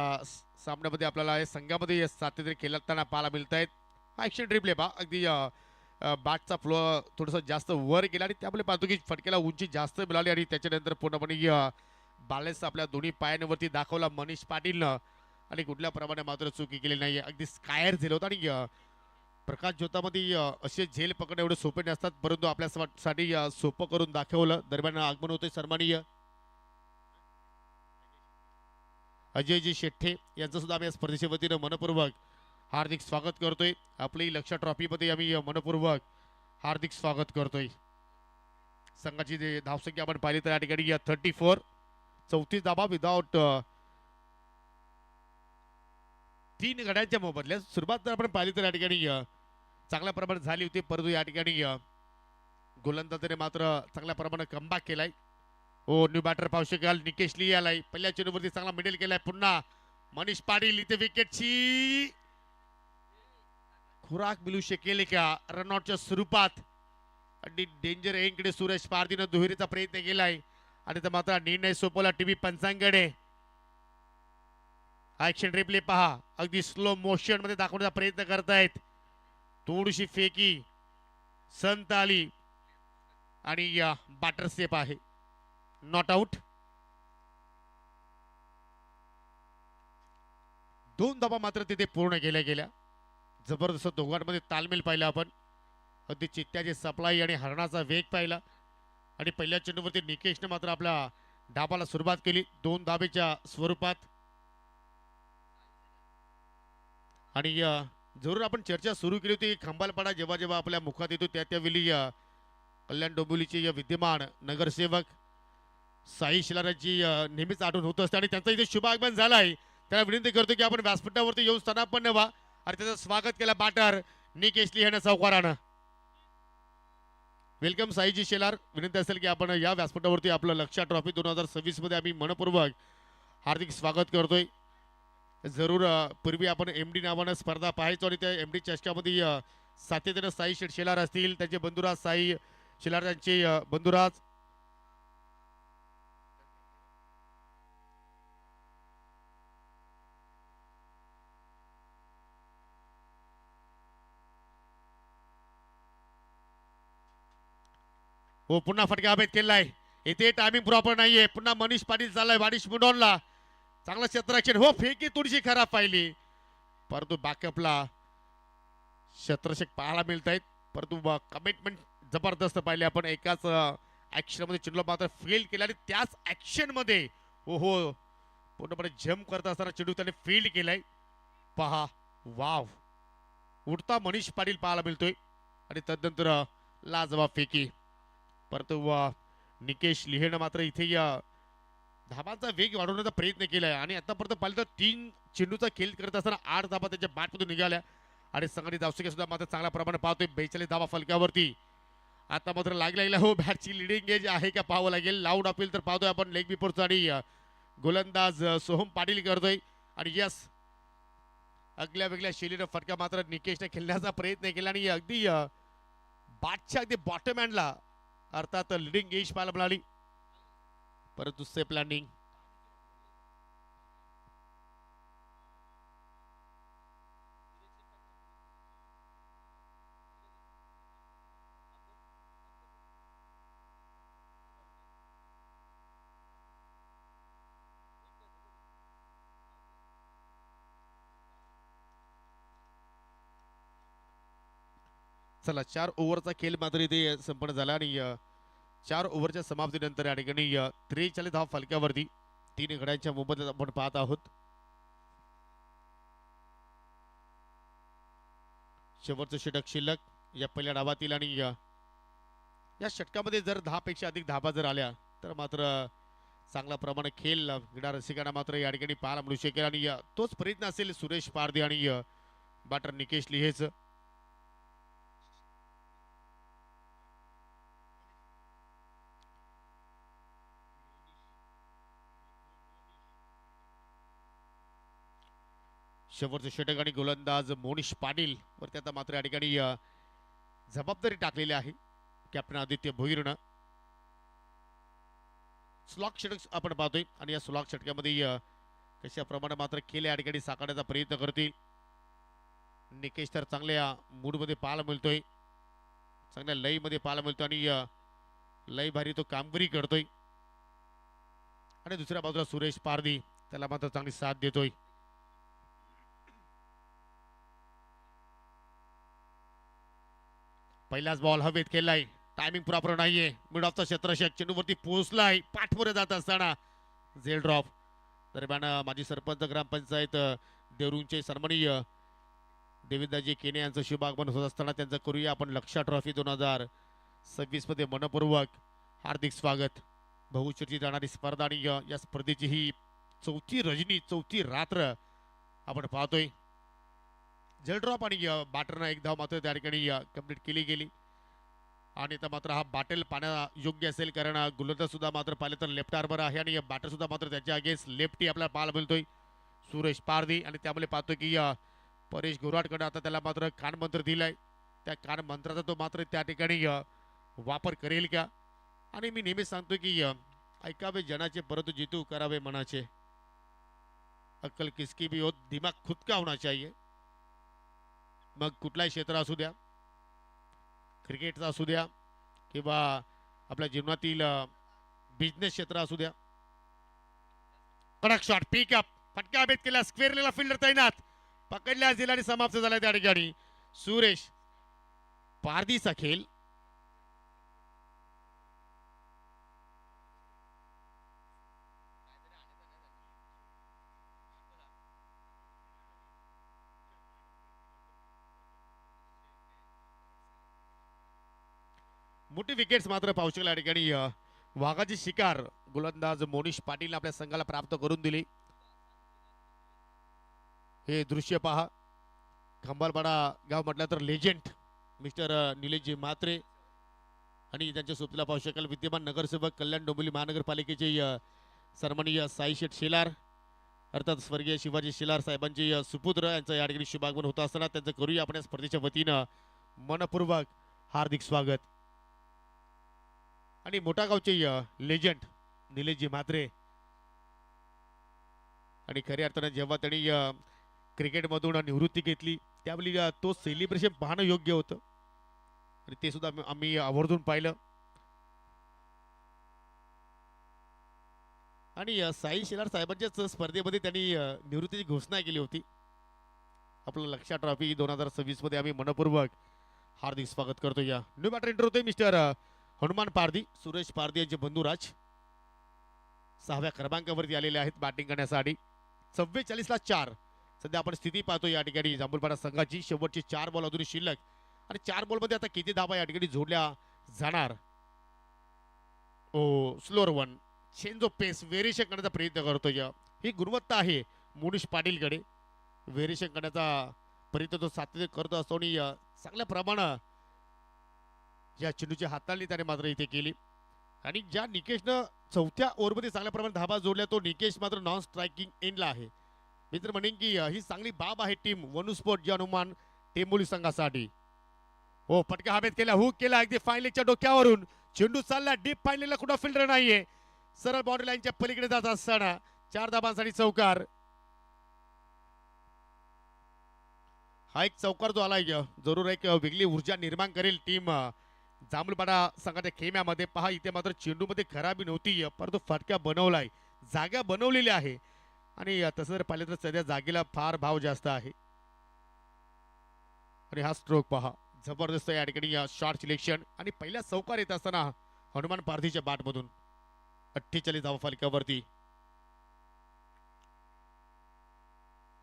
[SPEAKER 1] सामन्यामध्ये आपल्याला या संघामध्ये सातत्याने खेळताना पाहायला मिळत आहेत. ऍक्शन ड्रिबल बा अगदी बॅटचा फ्लो थोडंसं जास्त वर गेला आणि त्यामुळे पाहतो की फटकेला उंची जास्त मिळाली आणि त्याच्यानंतर पूर्णपणे बॅलन्स आपल्या दोन्ही पायांवरती दाखवला मनीष पाटीलनं आणि कुठल्या प्रमाणे मात्र चुकी केली नाही. अगदी स्कायर झेल होता आणि प्रकाश ज्योतामध्ये असे झेल पकडणं एवढे सोपे नसतात, परंतु आपल्यासाठी सोपं करून दाखवलं. दरम्यान आगमन होते सन्माननीय अजयजी शेट्टे यांचं सुद्धा आम्ही या स्पर्धेच्या वतीनं मनपूर्वक हार्दिक स्वागत करतोय. आपली लक्ष ट्रॉफीमध्ये आम्ही मनपूर्वक हार्दिक स्वागत करतोय. संघाची जे धावसंख्या आपण पाहिली तर या ठिकाणी 34 34 धावा विदाउट 3 गड्यांच्या मोबदल्यात. सुरुवात जर आपण पाहिली तर या ठिकाणी चांगल्या प्रमाणात झाली होती, परंतु या ठिकाणी गोलंदाजाने मात्र चांगल्या प्रमाणात कमबॅक केलाय. ओ न्यू बॅटर पाहू शकाल निकेश ली आलाय. पहिल्या चेंडूवरती चांगला मिडल केलाय. पुन्हा मनीष पाटील इथे विकेटची खुराक मिळू शकेल का रनआउटच्या स्वरूपात. आणि डेंजर एंकडे सुरेश पारधीनं दुहेरीचा प्रयत्न केलाय आणि तर मात्र निर्णय सोपवला टीव्ही पंचांकडे. ऍक्शन रिप्ले पहा, अगदी स्लो मोशन मध्ये दाखवण्याचा प्रयत्न करतायत. थोडीशी फेकी संत आली आणि बॅटर सेफ आहे, नॉट आउट. 2 धावा मात्र तिथे पूर्ण केल्या गेल्या. जबरदस्त दोघांमध्ये तालमेल पाहिला आपण. अगदी चित्त्याची सप्लाय आणि हरणाचा वेग पाहिला आणि पहिल्या चेंडूवरती निकेशने मात्र आपल्या डाबाला सुरुवात केली 2 धावेच्या स्वरूपात. आणि जरूर आपण चर्चा सुरू केली होती. खंबालपाडा जेव्हा जेव्हा आपल्या मुखात येतो त्यावेळी कल्याण डोंबिवलीचे विद्यमान नगरसेवक साई शिलारांची नेहमीच आठवण होत असते आणि त्यांचा इथे शुभ आगमन झालाय. त्याला विनंती करतो की आपण व्यासपीठावरती येऊन स्थानापन्न व्हा आणि त्याचं स्वागत केलं बॅटर निकेश ली यानं सावकारानं. वेलकम साईजी शेलार. विनंती असेल की आपण या व्यासपीठावरती आपलं लक्ष ट्रॉफी 2026 मध्ये आम्ही मनपूर्वक हार्दिक स्वागत करतोय. जरूर पूर्वी आपण एम डी नावानं स्पर्धा पाहायचो आणि त्या एम डी चषकामध्ये सातत्यानं साई शेठ शेलार असतील, त्यांचे बंधुराज साई शेलार, त्यांचे बंधुराज हो. पुन्हा फटका अभेद केलाय. इथे टायमिंग प्रॉपर नाहीये. पुन्हा मनीष पाटील चाललाय वाडिश मुंडॉनला. चांगलं क्षेत्ररक्षण. हो, फेकी थोडीशी खराब पाहिली, परंतु बॅकअपला क्षेत्ररक्षक पाहायला मिळत आहेत. परंतु कमिटमेंट जबरदस्त पाहिले आपण. एकाच ऍक्शन मध्ये चेंडूला मात्र फील्ड केला आणि त्याच ऍक्शन मध्ये हो पूर्णपणे जम्प करत असताना चेंडू त्याने फील्ड केलाय. पहा, वाव. उडता मनीष पाटील पाहायला मिळतोय आणि तदनंतर लाजवाब फेकी. परंतु निकेश लिहेनं मात्र इथे या धाबांचा वेग वाढवण्याचा प्रयत्न केलाय आणि आतापर्यंत पाहिलं तर 3 चेंडूचा खेळ करत असताना 8 धाबा त्याच्या बॅटमधून निघाल्या आणि संघाने धावसंख्या सुद्धा मात्र चांगल्या प्रमाणे पाहतोय. 42 धाबा फलकावरती. आता मात्र लागला हो, बॅटची लिडिंग एज आहे का पाहावं लागेल. लाऊड अपील तर पाहतोय आपण लेग बिफोरचा आणि गोलंदाज सोहम पाटील करतोय. आणि यस, अगल्या वेगळ्या शैलीनं फटका मात्र निकेशने खेळण्याचा प्रयत्न केला आणि अगदी बॅटच्या अगदी बॉटम हँडला अर्थात लिडिंग एज पाहायला मिळाली, परंतु सेफ लँडिंग. चला, 4 ओव्हरचा खेळ मात्र इथे संपन्न झाला आणि 4 ओव्हरच्या समाप्तीनंतर या ठिकाणी 43 धाव फलकावरती 3 गड्यांच्या मोबदल्यात आपण पाहत आहोत. शेवटचं षटक शिल्लक या पहिल्या डावातील आणि या षटकामध्ये जर 10 पेक्षा अधिक धाबा जर आल्या तर मात्र चांगल्या प्रमाणे खेळ क्रीडा रसिकांना मात्र या ठिकाणी पाहायला मिळू शकेल आणि तोच प्रयत्न असेल सुरेश पारदे आणि बॅटर निकेश लिहेचं. शेवटचे षटक आणि गोलंदाज मोनिश पाटील वरती आता मात्र या ठिकाणी जबाबदारी टाकलेली आहे कॅप्टन आदित्य भोईरनं. स्लॉक षटक आपण पाहतोय आणि या स्लॉक षटकामध्ये कशा प्रमाणे मात्र खेळ या ठिकाणी साकारण्याचा प्रयत्न करतील. निकेश तर चांगल्या मूडमध्ये पाहायला मिळतोय, चांगल्या लयमध्ये पाहायला मिळतोय आणि लय भारी तो कामगिरी करतोय. आणि दुसऱ्या बाजूला सुरेश पारदी त्याला मात्र चांगली साथ देतोय. पहिलाच बॉल हवेत केलाय, टायमिंग प्रॉपर नाहीये. मिड ऑफचा क्षेत्ररक्षक चेंडूवरती पोहोचलाय, पाठवर जात असताना झेल ड्रॉप. दरम्यान माजी सरपंच ग्रामपंचायत देवरूंचे सन्माननीय देविंदाजी केने यांचं शुभागमन होत असताना त्यांचं करूया आपण लक्षा ट्रॉफी 2026 मध्ये मनपूर्वक हार्दिक स्वागत. बहुचर्चित जाणारी स्पर्धा आणि या स्पर्धेची ही 4थी रजनी 4थी रात्र आपण पाहतोय. झेल ड्रॉप आणि बॅटरनं एक धाव मात्र त्या ठिकाणी कंप्लीट केली गेली आणि आता मात्र हा बॅटल पाण्या योग्य असेल कारण गोलंदाज सुद्धा मात्र पाहिले तर लेफ्ट आर्मर आहे आणि बॅटर सुद्धा मात्र त्याच्या अगेन्स्ट लेफ्टी आपल्याला पाहायला मिळतोय सुरेश पारदी. आणि त्यामुळे पाहतोय की परेश गोराटकडे आता त्याला मात्र कानमंत्र दिलाय. त्या कानमंत्राचा तो मात्र त्या ठिकाणी वापर करेल का. आणि मी नेहमीच सांगतो की ऐकावे जनाचे परंतु जितू करावे मनाचे. अक्कल किसकी भी हो, दिमाग खुद का होना चाहिए. मग कुठलाही क्षेत्र असू द्या, क्रिकेटचा असू द्या किंवा आपल्या जीवनातील बिझनेस क्षेत्र असू द्या. कडक शॉट, पिकअप, फटका अभेद केला, स्क्वेअरला फिल्डर तैनात, पकडल्या गेला आणि समाप्त झाला त्या ठिकाणी सुरेश पारदीचा खेळ. मोठी विकेट्स मात्र पाहू शकला या ठिकाणी वाघाची शिकार गोलंदाज मोनिश पाटील आपल्या संघाला प्राप्त करून दिली. हे दृश्य पहा. खंबालपाडा गाव म्हटलं तर लेजेंड मिस्टर निलेशजी म्हात्रे आणि त्यांच्या सोबतीला पाहू शकाल विद्यमान नगरसेवक कल्याण डोंबिवली महानगरपालिकेचे सन्माननीय साई शेठ शेलार अर्थात स्वर्गीय शिवाजी शेलार साहेबांचे सुपुत्र यांचं या ठिकाणी शुभागमन होत असताना त्यांचं करूया आपण या स्पर्धेच्या वतीनं मनपूर्वक हार्दिक स्वागत. आणि मोठा गावचे लेजंड निलेशजी म्हात्रे आणि खऱ्या अर्थानं जेव्हा त्यांनी क्रिकेटमधून निवृत्ती घेतली त्यावेळी तो सेलिब्रेशन पाहणं योग्य होतं आणि ते सुद्धा आम्ही आवर्जून पाहिलं. आणि साई शेलार साहेबांच्याच स्पर्धेमध्ये त्यांनी निवृत्तीची घोषणा केली होती. आपलं लक्षात ट्रॉफी 2026 मध्ये आम्ही मनपूर्वक हार्दिक स्वागत करतो. या न्यू बॅटर एंटर होते मिस्टर हनुमान पारधी, सुरेश पारधी यांचे बंधुराज 6व्या क्रमांकावरती आलेले आहेत बॅटिंग करण्यासाठी. 44ला 4 सध्या आपण स्थिती पाहतो या ठिकाणी जांभूळपाडा संघाची. शेवटचे 4 बॉल अजूनही शिल्लक आणि 4 बॉलमध्ये आता किती धावा या ठिकाणी जोडल्या जाणार. Oh slower one change of pace variation करण्याचा प्रयत्न करतोय. ही गुणवत्ता आहे मोनिश पाटीलकडे. व्हेरिएशन करण्याचा प्रयत्न तो सातत्य करतो असतो आणि चांगल्या प्रमाणात या चेंडूची हाताळणी त्याने मात्र इथे केली. आणि ज्या निकेशनं 4थ्या ओव्हरमध्ये चांगल्या प्रमाणात धाबा जोडल्या तो निकेश मात्र नॉन स्ट्रायकिंग एंडला आहे. मित्र म्हणेन की ही चांगली बाब आहे टीम वनुस्पोर्ट जी हनुमान टेंबोली संघासाठी. हो पटका हवेत केला, हुक केला अगदी फायनलच्या डोक्यावरून. चेंडू चालला डीप फायनलला कुठं फिल्डर नाहीये. सरळ बाउंड्री लाईनच्या पलीकडे जात असताना 4 धाबांसाठी चौकार. हा एक चौकार जो आलाय जरूर एक वेगळी ऊर्जा निर्माण करेल टीम जांभूळपाडा संघाच्या खेम्यामध्ये. पहा इथे मात्र चेंडूमध्ये खराबी नव्हती परंतु फटका बनवलाय, जागा बनवलेली आहे. आणि तसं जर पाहिलं तर सध्या जागेला फार भाव जास्त आहे. आणि हा स्ट्रोक पहा जबरदस्त या ठिकाणी शॉर्ट सिलेक्शन आणि पहिल्या चौकार येत असताना हनुमान पारधीच्या बॅटमधून 48 धावा फलकावरती.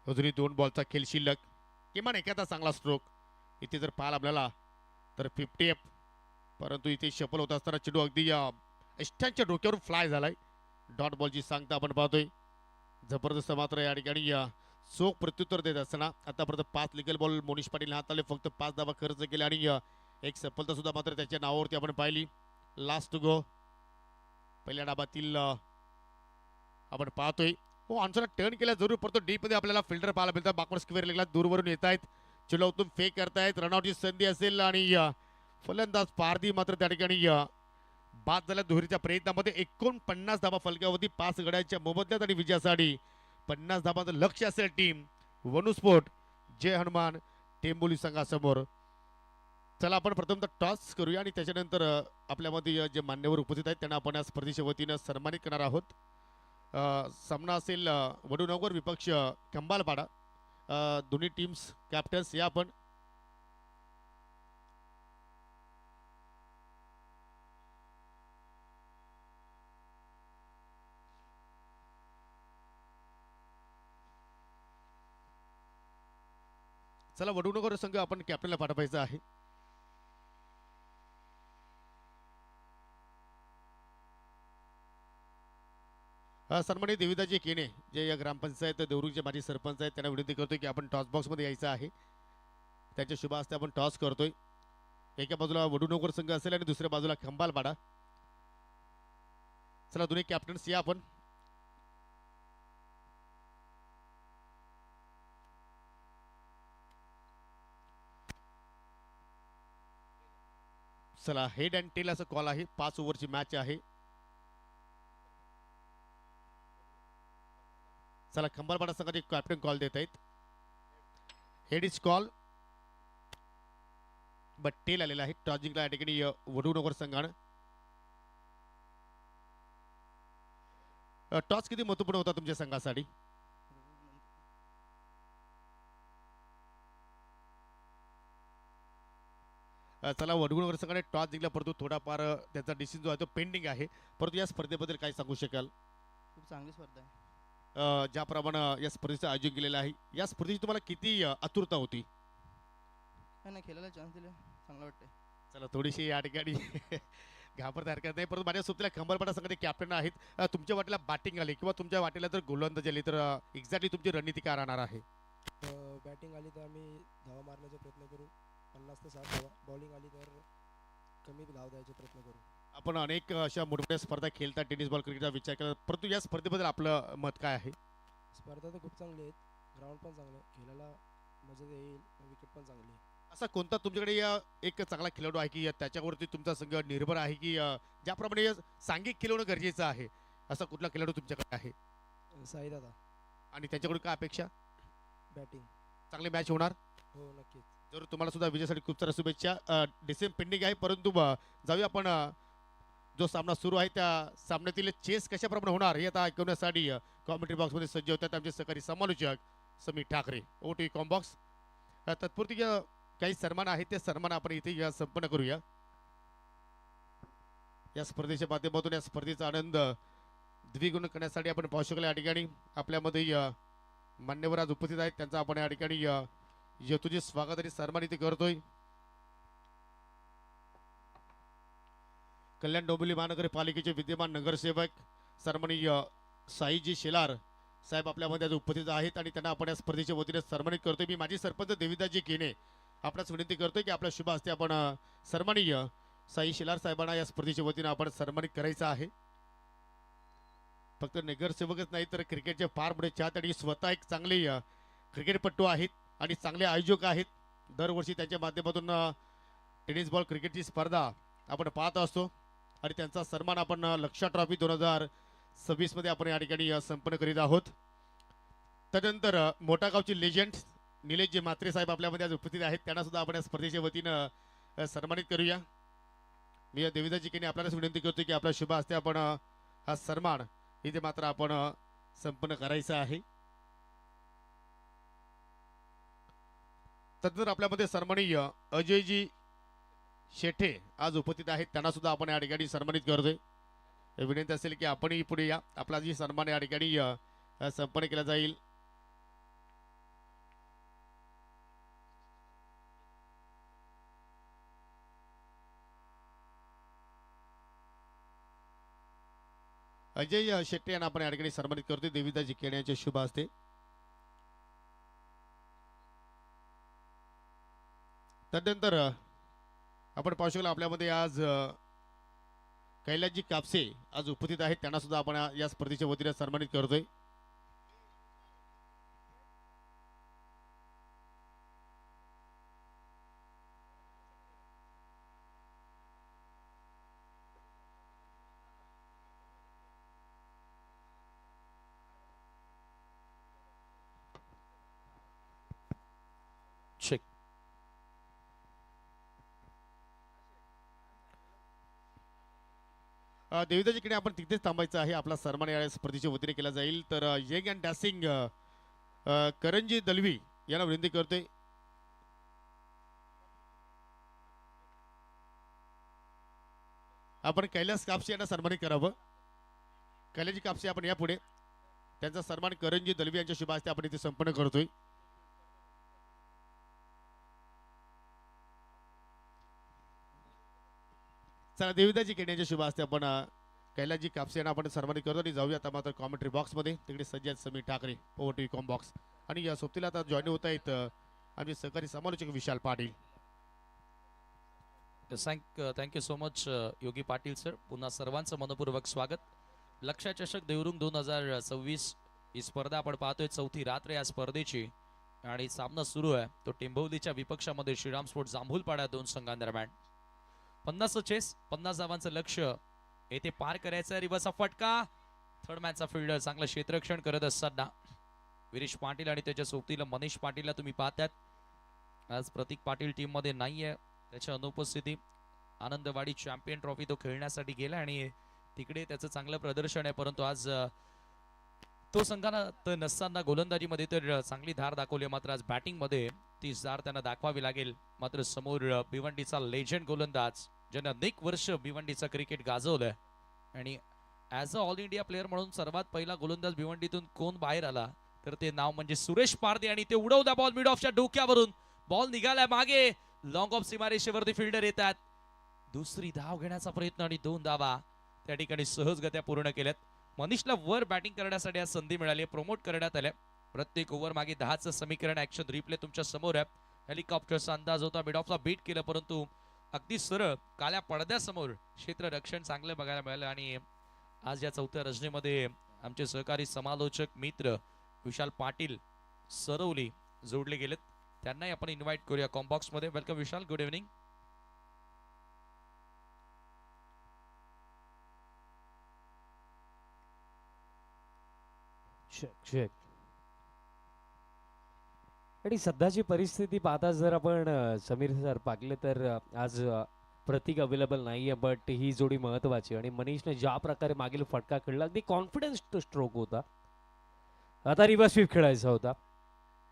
[SPEAKER 1] अजूनही 2 बॉलचा खेळ शिल्लक, किमान एखादा चांगला स्ट्रोक इथे जर पाहायला आपल्याला तर 50 परंतु इथे शफल होत असताना चेंडू अगदी एस्टॅनच्या डोक्यावरून फ्लाय झालाय. डॉट बॉलची सांगता आपण पाहतोय. जबरदस्त मात्र या ठिकाणी चोख प्रत्युत्तर देत असताना आतापर्यंत 5 लिगल बॉल मोनिश पाटील हाताळले, फक्त 5 धावा खर्च केले आणि एक सफलता सुद्धा मात्र त्याच्या नावावरती आपण पाहिली. लास्ट गो पहिल्या डाबातील आपण पाहतोय. हो आन्सर टर्न केला जरूर परंतु डीप मध्ये आपल्याला फिल्डर पाहायला मिळतात. बॅकवर्ड स्क्वेअर लेगला दूरवरून येत आहेत, चेंडूतून फेक करतायत. रनआउटची संधी असेल आणि फलंदाज पारधी मात्र त्या ठिकाणी बाद झाल्या. दुहेरीच्या प्रयत्नामध्ये 49 धाबा फलकावरती 5 गड्यांच्या मोबदल्यात आणि विजयासाठी 50 धाबांचं लक्ष असेल टीम वनुस्पोर्ट जय हनुमान टेंबोली संघासमोर. चला आपण प्रथमतः टॉस करूया आणि त्याच्यानंतर आपल्यामध्ये जे मान्यवर उपस्थित आहेत त्यांना आपण या स्पर्धेच्या वतीनं सन्मानित करणार आहोत. सामना असेल वडूनगर विपक्ष कंबालपाडा. दोन्ही टीम्स कॅप्टन्स या आपण. चला वडूनगर संघ आपण कॅप्टनला पाठवायचा आहे. सन्मानित देविदाजी केने जे या ग्रामपंचायत देवरुखचे माजी सरपंच आहेत त्यांना विनंती करतोय की आपण टॉस बॉक्समध्ये यायचं आहे. त्यांच्या शुभ हस्ते आपण टॉस करतोय. एका बाजूला वडूनगर संघ असेल आणि दुसऱ्या बाजूला खंबालपाडा. चला दोन्ही कॅप्टन्स या आपण. चला हेड अँड टेल असा कॉल आहे. 5 ओव्हरची मॅच आहे. चला खंबालपाडा संघाचे कॅप्टन कॉल देत आहेत. Head is call but tail आलेला आहे. टॉस जिंकला या ठिकाणी वडूनगर संघानं. टॉस किती महत्वपूर्ण होता तुमच्या संघासाठी? चला वडूनगर संघाने टॉस जिंकला परंतु थोडाफार त्याचा डिसिजन जो आहे तो पेंडिंग आहे. परंतु या स्पर्धेबद्दल काय सांगू शकाल?
[SPEAKER 2] खूप चांगली स्पर्धा आहे.
[SPEAKER 1] ज्याप्रमाणे या स्पर्धेचं आयोजन केलेलं आहे या स्पर्धेची तुम्हाला किती आतुरता होती?
[SPEAKER 2] नाही खेळायला चान्स दिले चांगलं वाटतंय.
[SPEAKER 1] चला थोडीशी या ठिकाणी घाबरता हरकत नाही. परंतु माझ्या सोबतीला खंबालपाडा संघाचे कॅप्टन आहेत. तुमच्या वाटेला बॅटिंग आली किंवा तुमच्या वाटेला जर गोलंदाजी आली तर एक्झॅक्टली तुमची रणनीती काय राहणार आहे?
[SPEAKER 3] बॅटिंग आली तर आम्ही धावा मारण्याचा प्रयत्न करू 50 ते 60 धावा. बॉलिंग आली तर कमी धाव द्यायचे प्रयत्न करू.
[SPEAKER 1] आपण अनेक अशा मोठमोठ्या स्पर्धा खेळता टेनिस बॉल क्रिकेटचा विचार केला, परंतु या स्पर्धेबद्दल आपलं मत काय आहे?
[SPEAKER 3] स्पर्धा तर खूप चांगली आहेत, ग्राउंड पण चांगलं आहे, खेळायला मजा येईल, विकेट पण चांगली आहे.
[SPEAKER 1] असा कोणता तुमच्याकडे एक चांगला खेळाडू आहे की त्याच्यावरती तुमचा संघ निर्भर आहे की ज्याप्रमाणे सांघिक खेळवणं गरजेचं आहे, असा कुठला खेळाडू तुमच्याकडे आहे
[SPEAKER 3] साई दादा
[SPEAKER 1] आणि त्यांच्याकडून काय अपेक्षा?
[SPEAKER 3] बॅटिंग.
[SPEAKER 1] चांगली मॅच होणार.
[SPEAKER 3] हो नक्कीच.
[SPEAKER 1] जरूर तुम्हाला सुद्धा विजयासाठी खूप साऱ्या शुभेच्छा. डिसेंबर पेंडिंग आहे, परंतु जाऊया आपण जो सामना सुरू आहे त्या सामन्यातील चेस कशाप्रमाणे होणार हे आता ऐकवण्यासाठी कॉमेंट्री बॉक्समध्ये सज्ज होतात आमचे सहकारी समालोचक समीर ठाकरे. ओटी कॉम्बॉक्स तत्पुरती काही सन्मान आहेत, ते सन्मान आपण इथे संपन्न करूया. या स्पर्धेच्या माध्यमातून या स्पर्धेचा आनंद द्विगुण करण्यासाठी आपण पाहू शकलो या ठिकाणी आपल्यामध्ये मान्यवर आज उपस्थित आहेत, त्यांचा आपण या ठिकाणी यथोचित स्वागत आणि सन्मान इथे करतोय. कल्याण डोंबिवली महानगरपालिकेचे विद्यमान नगरसेवक सन्माननीय साईजी शेलार साहेब आपल्यामध्ये आज उपस्थित आहेत आणि त्यांना आपण या स्पर्धेच्या वतीने सन्मानित करतोय. मी माजी सरपंच देविदासजी केने आपल्याच विनंती करतोय की आपल्या शुभ हस्ते आपण सन्माननीय साई शेलार साहेबांना या स्पर्धेच्या वतीने आपण सन्मानित करायचं आहे. फक्त नगरसेवकच नाही तर क्रिकेटचे फार मोठे चाहते आणि स्वतः एक चांगले क्रिकेटपटू आहेत आणि चांगले आयोजक आहेत. दरवर्षी त्यांच्या माध्यमातून टेनिस बॉल क्रिकेटची स्पर्धा आपण पाहत असतो आणि त्यांचा सन्मान आपण लक्षा ट्रॉफी 2026 मध्ये आपण या ठिकाणी संपन्न करीत आहोत. त्यानंतर मोठा गावची लेजंड निलेशजी म्हात्रे साहेब आपल्यामध्ये आज उपस्थित आहेत, त्यांना सुद्धा आपण या स्पर्धेच्या वतीनं सन्मानित करूया. मी देविदासजी केने आपल्यालाच विनंती करतो की आपल्या शुभ हस्ते आपण हा सन्मान इथे मात्र आपण संपन्न करायचा आहे. त्यानंतर आपल्यामध्ये सन्माननीय अजयजी शेठे आज उपस्थित आहेत, त्यांना सुद्धा आपण या ठिकाणी सन्मानित करतोय. विनंती असेल की आपणही पुढे या, आपला जी सन्मान या ठिकाणी संपन्न केला जाईल. अजय शेट्टे यांना आपण या ठिकाणी सन्मानित करतोय देविदासजी केणे यांच्या शुभ हस्ते. त्यानंतर आपण पाहू शकलो आपल्यामध्ये आज कैलासजी कापसे आज उपस्थित आहेत, त्यांना सुद्धा आपण या स्पर्धेच्या वतीने सन्मानित करतोय.
[SPEAKER 4] चेक.
[SPEAKER 1] देविदाजीकडे आपण तिथेच थांबायचं आहे, आपला सन्मान या स्पर्धेच्या वतीने केला जाईल. तर यंग अँड डॅसिंग करंजी दलवी यांना विनंती करतोय. आपण कैलास कापसे यांना सन्मानित करावं. कैलासजी कापसे आपण या पुढे, त्यांचा सन्मान करंजी दलवी यांच्या शुभ हस्ते आपण इथे संपन्न करतोय. चला देविदासजी केणे यांच्या शुभ हस्ते आपण कैलासजी कापसे यांना आपण सन्मानित करतो आणि जाऊया आता मात्र कॉमेंट्री बॉक्समध्ये. तिकडे सज्ज आहेत समीर ठाकरे ओटी कॉम बॉक्स आणि या सोबतीला आता जॉईन होत आहेत आमचे सहकारी समालोचक Vishal Patil.
[SPEAKER 4] Thank you so much योगी पाटील सर. पुन्हा सर्वांचं मनपूर्वक स्वागत. लक्षा चषक देवरुंग 2026 ही स्पर्धा आपण पाहतोय, चौथी रात्र या स्पर्धेची आणि सामना सुरू आहे तो टेंभवलीच्या विपक्षामध्ये श्रीराम स्पोर्ट जांभूलपाडा दोन संघांदरम्यान. 50 चेस 50 धावांचं लक्ष्य येथे पार करायचं. रिवर्सचा फटका, थर्ड मॅनचा फिल्डर चांगलं क्षेत्ररक्षण करत असताना विरेश पाटील आणि त्याच्या सोबतीला मनीष पाटीलला तुम्ही पाहतात. आज प्रतीक पाटील टीम मध्ये नाहीये, त्याच्या अनुपस्थिती. आनंदवाडी चॅम्पियन ट्रॉफी तो खेळण्यासाठी गेला आणि तिकडे त्याचं चांगलं प्रदर्शन आहे, परंतु आज तो संघात नसताना गोलंदाजीमध्ये तर चांगली धार दाखवली, मात्र आज बॅटिंगमध्ये ती धार त्यांना दाखवावी लागेल. मात्र समोर भिवंडीचा लेजंड गोलंदाज ज्याने अनेक वर्ष भिवंडीचा क्रिकेट गाजवलंय आणि as a all India player म्हणून सर्वात पहिला गोलंदाज भिवंडीतून कोण बाहेर आला तर ते नाव म्हणजे सुरेश पारदे आणि ते उडवला बॉल मिड ऑफच्या डोक्यावरून. बॉल निघालाय मागे, लॉंग ऑफ सीमारेषेवरती फिल्डर येतात. दुसरी धाव घेण्याचा प्रयत्न आणि 2 धावा त्या ठिकाणी सहजगत्या पूर्ण केल्यात. मनीषला वर बॅटिंग करण्यासाठी आज संधी मिळाली, प्रमोट करण्यात आल्या. प्रत्येक ओव्हर मागे 10चं समीकरण ऍक्शन रिप्ले तुमच्या समोर आहे. हेलिकॉप्टरचा अंदाज होता, मिड ऑफला बीट केलं, परंतु अगदी सरळ काळ्या पडद्यासमोर क्षेत्ररक्षण चांगलं बघायला मिळालं. आणि आज या चौथ्या रजनीमध्ये आमचे सहकारी समालोचक मित्र विशाल पाटील सरवली जोडले गेलेत. त्यांनाही आपण इन्व्हाइट करूया कॉम्बॉक्स मध्ये. वेलकम विशाल, गुड इव्हनिंग.
[SPEAKER 5] चेक. आणि सध्याची परिस्थिती पाहता जर आपण समीर सर पाहिले तर आज प्रतीक अवेलेबल नाही आहे, बट ही जोडी महत्वाची. आणि मनीषने ज्या प्रकारे मागील फटका खेळला अगदी कॉन्फिडन्स स्ट्रोक होता. आता रिव्हर्स स्वीप खेळायचा होता.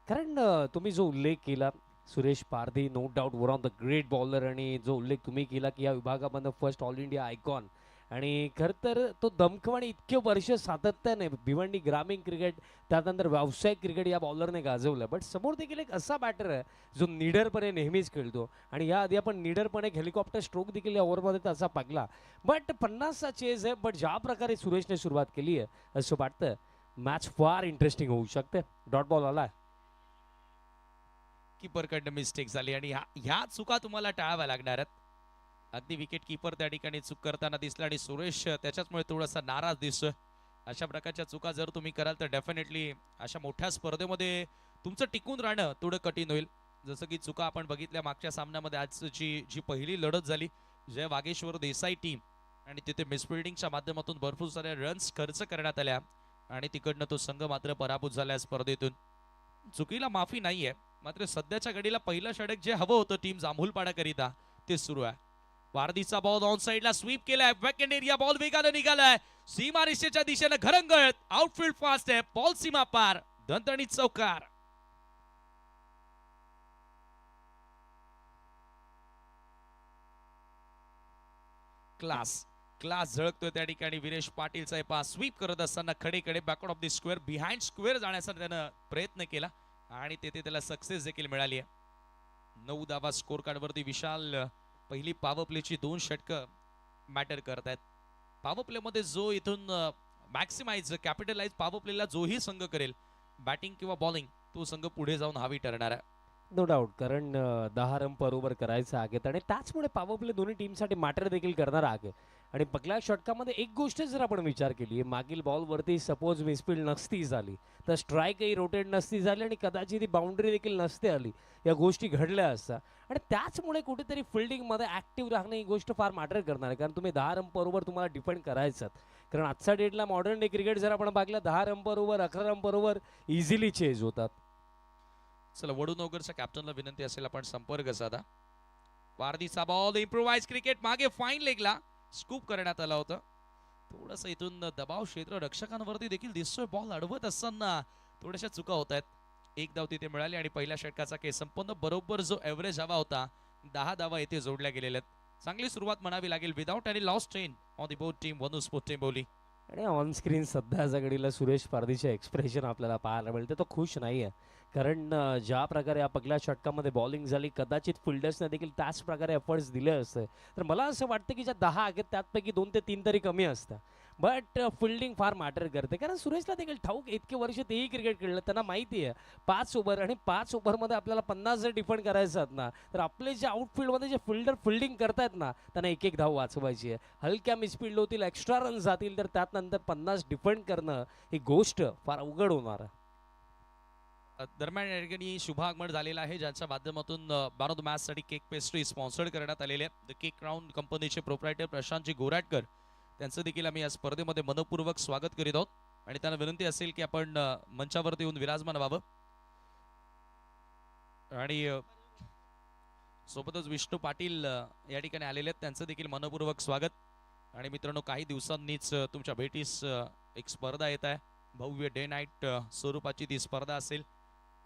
[SPEAKER 5] कारण तुम्ही जो उल्लेख केला Suresh Pardhi, no doubt one of the great bowler. आणि जो उल्लेख तुम्ही केला की या विभागामधनं फर्स्ट ऑल इंडिया आयकॉन, आणि खरं तर तो दमखम आणि इतके वर्ष सातत्याने भिवंडी ग्रामीण क्रिकेट त्यानंतर व्यावसायिक क्रिकेट या बॉलरने गाजवलं. बट समोर देखील एक असा बॅटर आहे जो निडरपणे नेहमीच खेळतो. आणि याआधी आपण निडरपणे हेलिकॉप्टर स्ट्रोक देखील या ओव्हरमध्ये त्याचा पागला. बट 50चा चेज आहे. बट ज्या प्रकारे सुरेशने सुरुवात केली आहे असं वाटतं मॅच फार इंटरेस्टिंग होऊ शकते. डॉट बॉल आला.
[SPEAKER 4] कीपरकडनं मिस्टेक झाली आणि ह्या चुका तुम्हाला टाळाव्या लागणार आहेत. अगदी विकेट कीपर त्या ठिकाणी चूक करताना दिसला आणि सुरेश त्याच्याचमुळे थोडासा नाराज दिसतोय. अशा प्रकारच्या चुका जर तुम्ही कराल तर डेफिनेटली अशा मोठ्या स्पर्धेमध्ये तुमचं टिकून राहणं थोडं कठीण होईल. जसं की चुका आपण बघितल्या मागच्या सामन्यामध्ये. आजची जी पहिली लढत झाली जय वागेश्वर देसाई टीम, आणि तिथे मिसफिल्डिंगच्या माध्यमातून भरपूर साऱ्या रन्स खर्च करण्यात आल्या आणि तिकडनं तो संघ मात्र पराभूत झाला स्पर्धेतून. चुकीला माफी नाहीये, मात्र सध्याच्या घडीला पहिलं षटक जे हवं होतं टीम जांभूलपाडाकरिता ते सुरू आहे. वारदीचा बॉल ऑन साइडला स्वीप केलाय. वेकेंड एरिया बॉल वेगाने निघालाय. सीमा रेषेच्या दिशेने घरंगळत. आउटफील्ड फास्ट आहे. बॉल सीमा पार. दणदणीत चौकार. क्लास झळकतोय त्या ठिकाणी. विरेश पाटीलचा पास स्वीप करत असताना खडेकडे backward of the square behind square जाण्याचा त्यानं प्रयत्न केला आणि तेथे त्याला सक्सेस देखील मिळाली आहे. 9 धावा स्कोर कार्ड वरती. विशाल पहिली पॉवर प्लेची 2 षटकं मॅटर करतायत. पॉवर प्ले मध्ये जो इथून मॅक्सिमाइज कॅपिटलाइज पॉवर प्लेला जोही संघ करेल बॅटिंग किंवा बॉलिंग, तो संघ पुढे जाऊन हवी ठरणार आहे.
[SPEAKER 5] No doubt. कारण 10 रन पर ओव्हर करायचं आहे आणि त्याचमुळे पॉवर प्ले दोन्ही टीमसाठी मॅटर देखील करणार आहे. आणि पहिल्या षटकामध्ये एक गोष्ट जर आपण विचार केली, मागील बॉलवरती सपोज मिसफील्ड नसती झाली तर स्ट्राईकही रोटेट नसती झाली आणि कदाचित ती बाउंड्री देखील नसते आली. या गोष्टी घडल्या असतात आणि त्याचमुळे कुठेतरी फिल्डिंगमध्ये ॲक्टिव्ह राहणं ही गोष्ट फार मॅटर करणार आहे. कारण तुम्ही 10 रन पर ओव्हर तुम्हाला डिफेंड करायचं. कारण आजच्या डेटला मॉडर्न डे क्रिकेट जर आपण पाहिलं 10 रन पर ओव्हर 11 रन पर ओव्हर इझिली चेज होतात.
[SPEAKER 4] चला वडूनगरच्या कॅप्टनला विनंती असेल आपण संपर्क साधा. वारदीचा बॉल इम्प्रोवाइज क्रिकेट मागे फाईन लेगला स्कूप करण्यात आला होता. थोडस इथून दबाव क्षेत्र रक्षकांवरती देखील दिसतोय. बॉल अडवत असताना थोड्याशा चुका होत आहेत. 1 धाव तिथे मिळाली आणि पहिल्या षटकाचा खेळ संपन्न. बरोबर जो एव्हरेज हवा होता 10 धावा येथे जोडल्या गेलेल्या आहेत. चांगली सुरुवात म्हणावी लागेल. Without any loss train on the board team Vanu sport Tembivli.
[SPEAKER 5] आणि ऑन स्क्रीन सध्याच्या घडीला सुरेश पारधीचे एक्सप्रेशन आपल्याला पाहायला मिळते. तो खुश नाही आहे. कारण ज्या प्रकारे या पहिल्या षटकामध्ये बॉलिंग झाली कदाचित फिल्डर्सने देखील त्याच प्रकारे एफर्ट्स दिले असते. तर मला असं वाटतं की ज्या 10 आहेत त्यापैकी 2 ते 3 तरी कमी असतात. बट फिल्डिंग फार मॅटर करते. कारण सुरेशला देखील ठाऊक इतके वर्ष तेही क्रिकेट खेळलं, त्यांना माहिती आहे 5 ओव्हर आणि 5 ओव्हरमध्ये आपल्याला 50 जर डिफेंड करायचं आहेत ना, तर आपले जे आउटफील्डमध्ये जे फिल्डर फिल्डिंग करतायत ना त्यांना 1-1 धाव वाचवायची आहे. हलक्या मिसफील्ड होतील, एक्स्ट्रा रन जातील, तर त्यानंतर 50 डिफेंड करणं ही गोष्ट फार अवघड होणार आहे.
[SPEAKER 4] दरम्यान या ठिकाणी शुभ आगमन झालेला आहे, ज्यांच्या माध्यमातून मॅन ऑफ द मॅच साठी केक पेस्ट्री स्पॉन्सर्ड करण्यात आलेले आहे. द केक क्राऊन कंपनीचे प्रोप्रायटर प्रशांतजी गोराटकर त्यांचं देखील आम्ही या स्पर्धेमध्ये मनपूर्वक स्वागत करीत आहोत आणि त्यांना विनंती असेल की आपण मंचावरती येऊन विराजमान व्हावं. आणि सोबतच विष्णू पाटील या ठिकाणी आलेले आहेत, त्यांचं देखील मनपूर्वक स्वागत. आणि मित्रांनो, काही दिवसांनीच तुमच्या भेटीस एक स्पर्धा येत आहे. भव्य डे नाईट स्वरूपाची ती स्पर्धा असेल.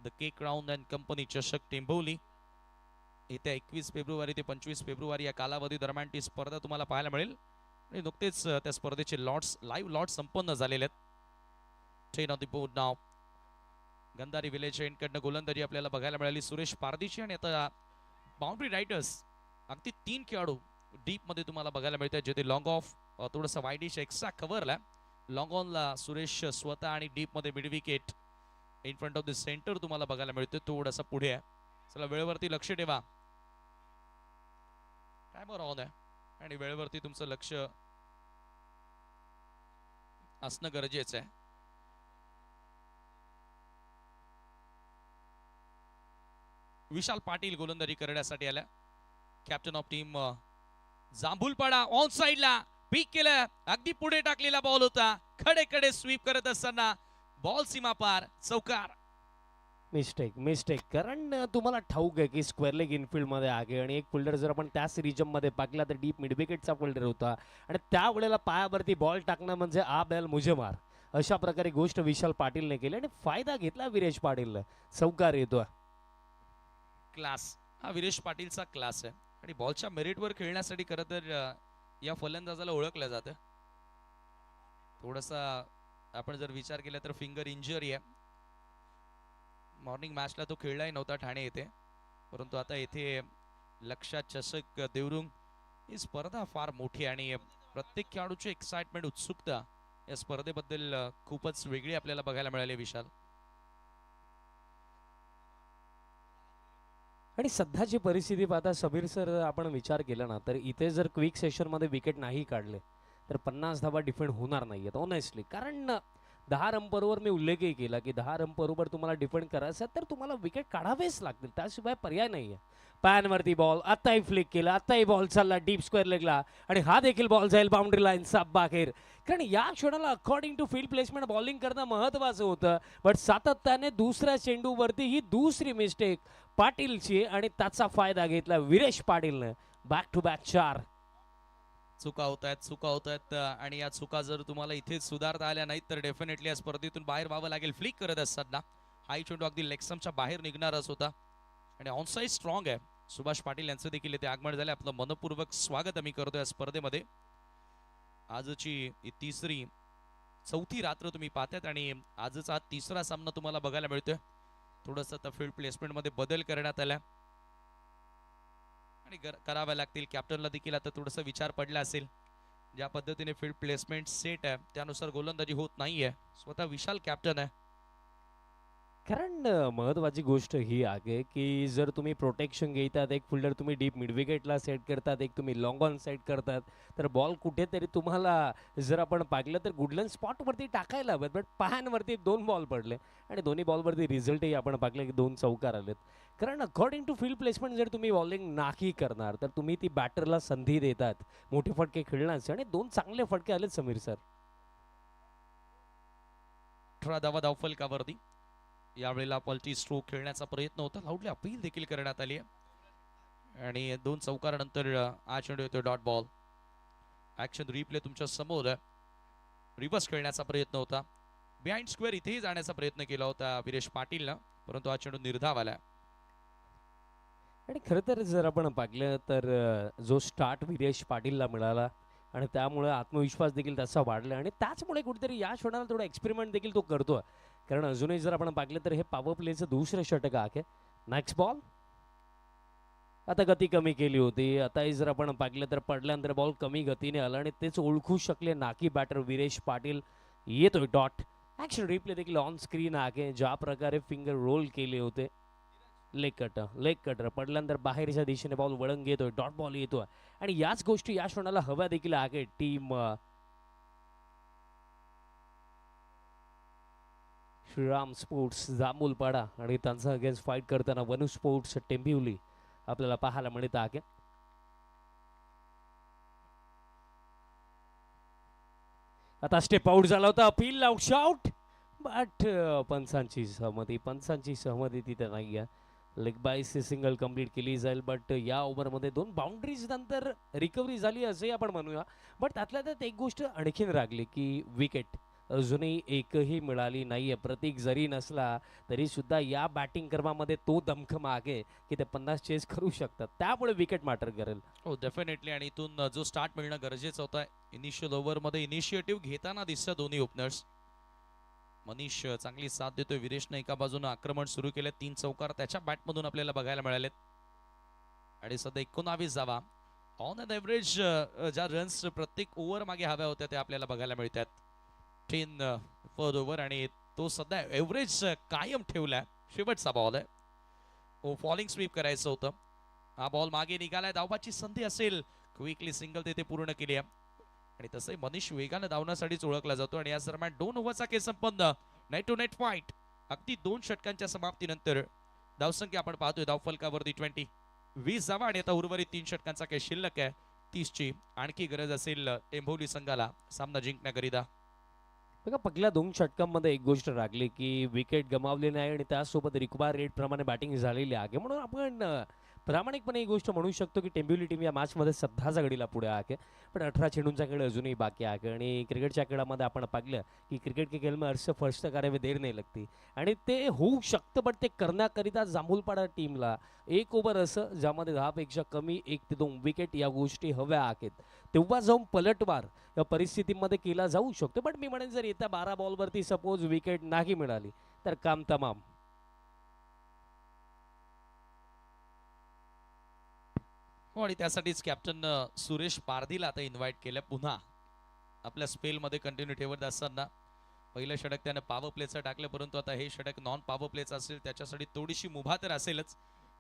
[SPEAKER 4] The cake crown and company चषक टेंभोली. येत्या 21 फेब्रुवारी ते 25 फेब्रुवारी या कालावधी दरम्यान ती स्पर्धा तुम्हाला पाहायला मिळेल. आणि नुकतेच त्या स्पर्धेचे लॉट्स लाईव्ह लॉट्स संपन्न झालेले आहेत. 10 ऑन द बोर्ड नाव. गंधारी विलेज एंडकडनं गोलंदाजी आपल्याला बघायला मिळाली सुरेश पारदीची. आणि आता बाउंड्री रायडर्स अगदी 3 खेळाडू डीप मध्ये तुम्हाला बघायला मिळतात, जिथे लॉंग ऑफ थोडासा वाईडिश एक्स्ट्रा कव्हरला. लॉंग ऑनला सुरेश स्वतः आणि डीप मध्ये mid wicket in front of the centre तुम्हाला बघायला मिळतो, थोडासा पुढे आहे. चला वेळेवरती लक्ष ठेवा. टायमर ऑन आहे आणि वेळेवरती तुमचं लक्ष असणं गरजेचं आहे. विशाल पाटील गोलंदाजी करण्यासाठी आल्या. कॅप्टन ऑफ टीम जांभूलपाडा ऑन साइडला पीक केलं, अगदी पुढे टाकलेला बॉल होता. खडे खडे स्वीप करत असताना बॉल सीमा पार, चौकार.
[SPEAKER 5] मिस्टेक कारण तुम्हाला ठाऊक आहे की स्क्वेअर लेग इनफिल्ड मध्ये आहे आणि एक फिल्डर जर आपण त्याच रिजन मध्ये पाकला तर डीप मिड विकेटचा फिल्डर होता आणि त्यावेळेला पायावरती बॉल टाकणं म्हणजे आ बैल मुझे मार, अशा प्रकारे गोष्ट विशाल पाटीलने केली आणि फायदा घेतला विरेश पाटीलने. चौकार येतो.
[SPEAKER 4] क्लास हा विरेश पाटीलचा क्लास आहे आणि बॉलच्या मेरिटवर खेळण्यासाठी खरं तर या फलंदाजाला ओळखलं जातं. थोडासा आपण जर विचार केला तर फिंगर इंजरी आहे. मॉर्निंग मॅचला तो खेळलाही नव्हता ठाणे येथे, परंतु आता येथे लक्षात चषक देवरुंग ही स्पर्धा फार मोठी आणि प्रत्येक खेळाडूची एक्साइटमेंट, उत्सुकता या स्पर्धेबद्दल खूपच वेगळी आपल्याला बघायला मिळाली विशाल.
[SPEAKER 5] आणि सध्याची परिस्थिती पाहता समीर सर आपण विचार केला ना तर इथे जर क्विक सेशन मध्ये विकेट नाही काढले तर 50 धावा डिफेंड होणार नाहीयेत ऑनेस्टली. कारण 10 रन मी उल्लेखही केला की 10 रन बरोबर तुम्हाला डिफेंड करायचं तर तुम्हाला विकेट काढावेच लागतील, त्याशिवाय पर्याय नाहीये. पॅनवरती बॉल आताही फ्लिक केला, आताही बॉल चालला डीप स्क्वेअर लेगला आणि हा देखील बॉल जाईल बाउंड्री लाईनचा बाहेर. कारण या क्षणाला according to field placement bowling करणं महत्वाचं होतं, बट सातत्याने दुसऱ्या चेंडूवरती ही दुसरी मिस्टेक पाटीलची आणि त्याचा फायदा घेतला विरेश पाटीलने. Back to back 4.
[SPEAKER 4] चुका होत आहेत आणि या चुका जर तुम्हाला इथे सुधारता आल्या नाहीत तर डेफिनेटली या स्पर्धेतून बाहेर व्हावं लागेल. फ्लिक करत असताना हाई चेंडू अगदी लेगस्टम्पच्या बाहेर निघणारच होता आणि ऑनसाइड स्ट्रॉंग आहे. सुभाष पाटील यांचं देखील इथे आगमन झाले. आपलं मनपूर्वक स्वागत आम्ही करतो या स्पर्धेमध्ये. आजची चौथी रात्र तुम्ही पाहतायत आणि आजचा तिसरा सामना तुम्हाला बघायला मिळतोय. थोडंसं आता फील्ड प्लेसमेंट मध्ये बदल करण्यात आला आणि कराव्या लागतील. कॅप्टनला देखील आता थोडासा विचार पडला असेल, ज्या पद्धतीने फील्ड प्लेसमेंट सेट आहे त्यानुसार गोलंदाजी होत नाहीये. स्वतः विशाल कॅप्टन आहे.
[SPEAKER 5] कारण महत्वाची गोष्ट ही आहे की जर तुम्ही प्रोटेक्शन घेतात, एक फिल्डर तुम्ही डीप मिड विकेटला सेट करतात, एक तुम्ही लॉंग ऑन सेट करतात, तर बॉल कुठेतरी तुम्हाला जर आपण पाहिलं तर गुडलंड स्पॉटवरती टाकायला हवेत, बट पॅनवरती 2 बॉल पडले आणि दोन्ही बॉलवरती रिझल्टही आपण पाहिलं की 2 चौकार आलेत. कारण अकॉर्डिंग टू फील्ड प्लेसमेंट जर तुम्ही बॉलिंग नाही करणार तर तुम्ही ती बॅटरला संधी देतात मोठे फटके खेळण्याचे आणि 2 चांगले फटके आलेत समीर सर.
[SPEAKER 4] 18 धावा धावफलकावरती. यावेळेला पलटी स्ट्रोक खेळण्याचा प्रयत्न होता, लाऊडली अपील देखील करण्यात आली आहे आणि 2 चौकारानंतर हा चेंडू येतोय डॉट बॉल. ऍक्शन रिप्ले तुमच्या समोर आहे. रिव्हर्स खेळण्याचा प्रयत्न होता, बिहाइंड स्क्वेअर इथेही जाण्याचा प्रयत्न केला होता विरेश पाटीलनं, परंतु हा चेंडू निर्धाव आला.
[SPEAKER 5] आणि खरं तर जर आपण पाहिलं तर जो स्टार्ट विरेश पाटीलला मिळाला आणि त्यामुळे आत्मविश्वास देखील त्याचा वाढला आणि त्याचमुळे कुठेतरी या क्षणाला थोडा एक्सपेरिमेंट देखील तो करतोय. कारण अजूनही जर आपण पाहिलं तर हे पॉवर प्लेचं दुसरं षटक आहे. Next ball. आता गती कमी केली होती, आताही जर आपण पाहिलं तर पडल्यानंतर बॉल कमी गतीने आला आणि तेच ओळखू शकले नाकी बॅटर विरेश पाटील. येतोय डॉट. ऍक्शन रिप्ले देखील ऑन स्क्रीन आहे, ज्या प्रकारे फिंगर रोल केले होते. लेग कटर पडल्यानंतर बाहेरच्या दिशेने बॉल वळण घेतोय, डॉट बॉल येतोय आणि याच गोष्टी या क्षणाला हव्या देखील आहे टीम श्रीराम स्पोर्ट्स जांभूलपाडा आणि त्यांचा अगेन्स्ट फाईट करताना वनू स्पोर्ट्स टेंबिवली आपल्याला पाहायला मिळत आहे. आता स्टेप आउट झाला होता, अपील आउट शॉट, बट पंचांची सहमती तिथे नाही आहे. लेग बायस सिंगल कंप्लीट केली जाईल, बट या ओव्हरमध्ये 2 बाउंड्रीज नंतर रिकव्हरी झाली असे आपण म्हणूया. बट त्यातल्या त्यात एक गोष्ट आणखीन रागली की विकेट अजूनही एकही मिळाली नाहीये. प्रतीक जरी नसला तरी सुद्धा या बॅटिंग कर्मामध्ये तो दमखम आहे की ते 50 चेस करू शकतात, त्यामुळे विकेट मॅटर करेल.
[SPEAKER 4] हो डेफिनेटली. आणि इथून जो स्टार्ट मिळणं गरजेचं होतं. इनिशियल ओव्हरमध्ये इनिशिएटिव्ह घेताना दिसतं दोन्ही ओपनर्स. मनीष चांगली साथ देतोय. विरेशने एका बाजूने आक्रमण सुरू केले, 3 चौकार त्याच्या बॅटमधून आपल्याला बघायला मिळालेत आणि सध्या 19 धावा ऑन अन एव्हरेज. ज्या रन्स प्रत्येक ओव्हर मागे हव्या होत्या त्या आपल्याला बघायला मिळतात. 10 पर ओव्हर आणि तो सध्या एव्हरेज कायम ठेवलाय. शेवटचा बॉल आहे. फॉलिंग स्वीप करायचं होतं हा बॉल मागे निघालाय, धावबाची संधी असेल, क्विकली सिंगल तिथे पूर्ण केली आहे. आणि तसंही मनीष वेगानं धावण्यासाठीच ओळखला जातो. आणि याच दरम्यान 2 ओव्हरचा खेळ संपन्न, नेट टू नेट फाईट. अगदी 2 षटकांच्या समाप्तीनंतर धावसंख्या आपण पाहतोय धावफलकावरती 20 धावा. आणि आता उर्वरित 3 षटकांचा खेळ शिल्लक आहे. 30ची आणखी गरज असेल टेंभोली संघाला सामना जिंकण्याकरिता.
[SPEAKER 5] बघा पहिल्या 2 षटकांमध्ये एक गोष्ट राखली की विकेट गमावली नाही आणि त्यासोबत रिक्वायर रेट प्रमाणे बॅटिंग झालेली आहे. म्हणून आपण प्रामाणिकपणे ही गोष्ट म्हणू शकतो की टेंबिवली टीम या मॅचमध्ये सध्याचा घडीला पुढे आहे. पण 18 चेंडूंचा खेळ अजूनही बाकी आहे. आणि क्रिकेटच्या खेळामध्ये आपण पाहिलं की क्रिकेट के खेळ में अर्से फर्स्ट कार्य में देर नाही लगती. आणि ते होऊ शकतं, पण ते करण्याकरिता जांभूलपाडा टीमला 1 ओव्हर असं ज्यामध्ये 10 पेक्षा कमी 1 ते 2 विकेट या गोष्टी हव्या आहेत, तेव्हा जाऊन पलटवार या परिस्थितीमध्ये केला जाऊ शकतो. पण मी म्हणेन जर येत्या 12 बॉलवरती सपोज विकेट नाही मिळाली तर काम तमाम.
[SPEAKER 4] हो, आणि त्यासाठीच कॅप्टन सुरेश पारधीला आता इन्व्हाइट केलं पुन्हा आपल्या स्पेलमध्ये कंटिन्यू ठेवत असताना. पहिलं षटक त्यानं पॉवर प्लेचं टाकलं, परंतु आता हे षटक नॉन पॉवर प्लेचं असेल, त्याच्यासाठी थोडीशी मुभा तर असेलच.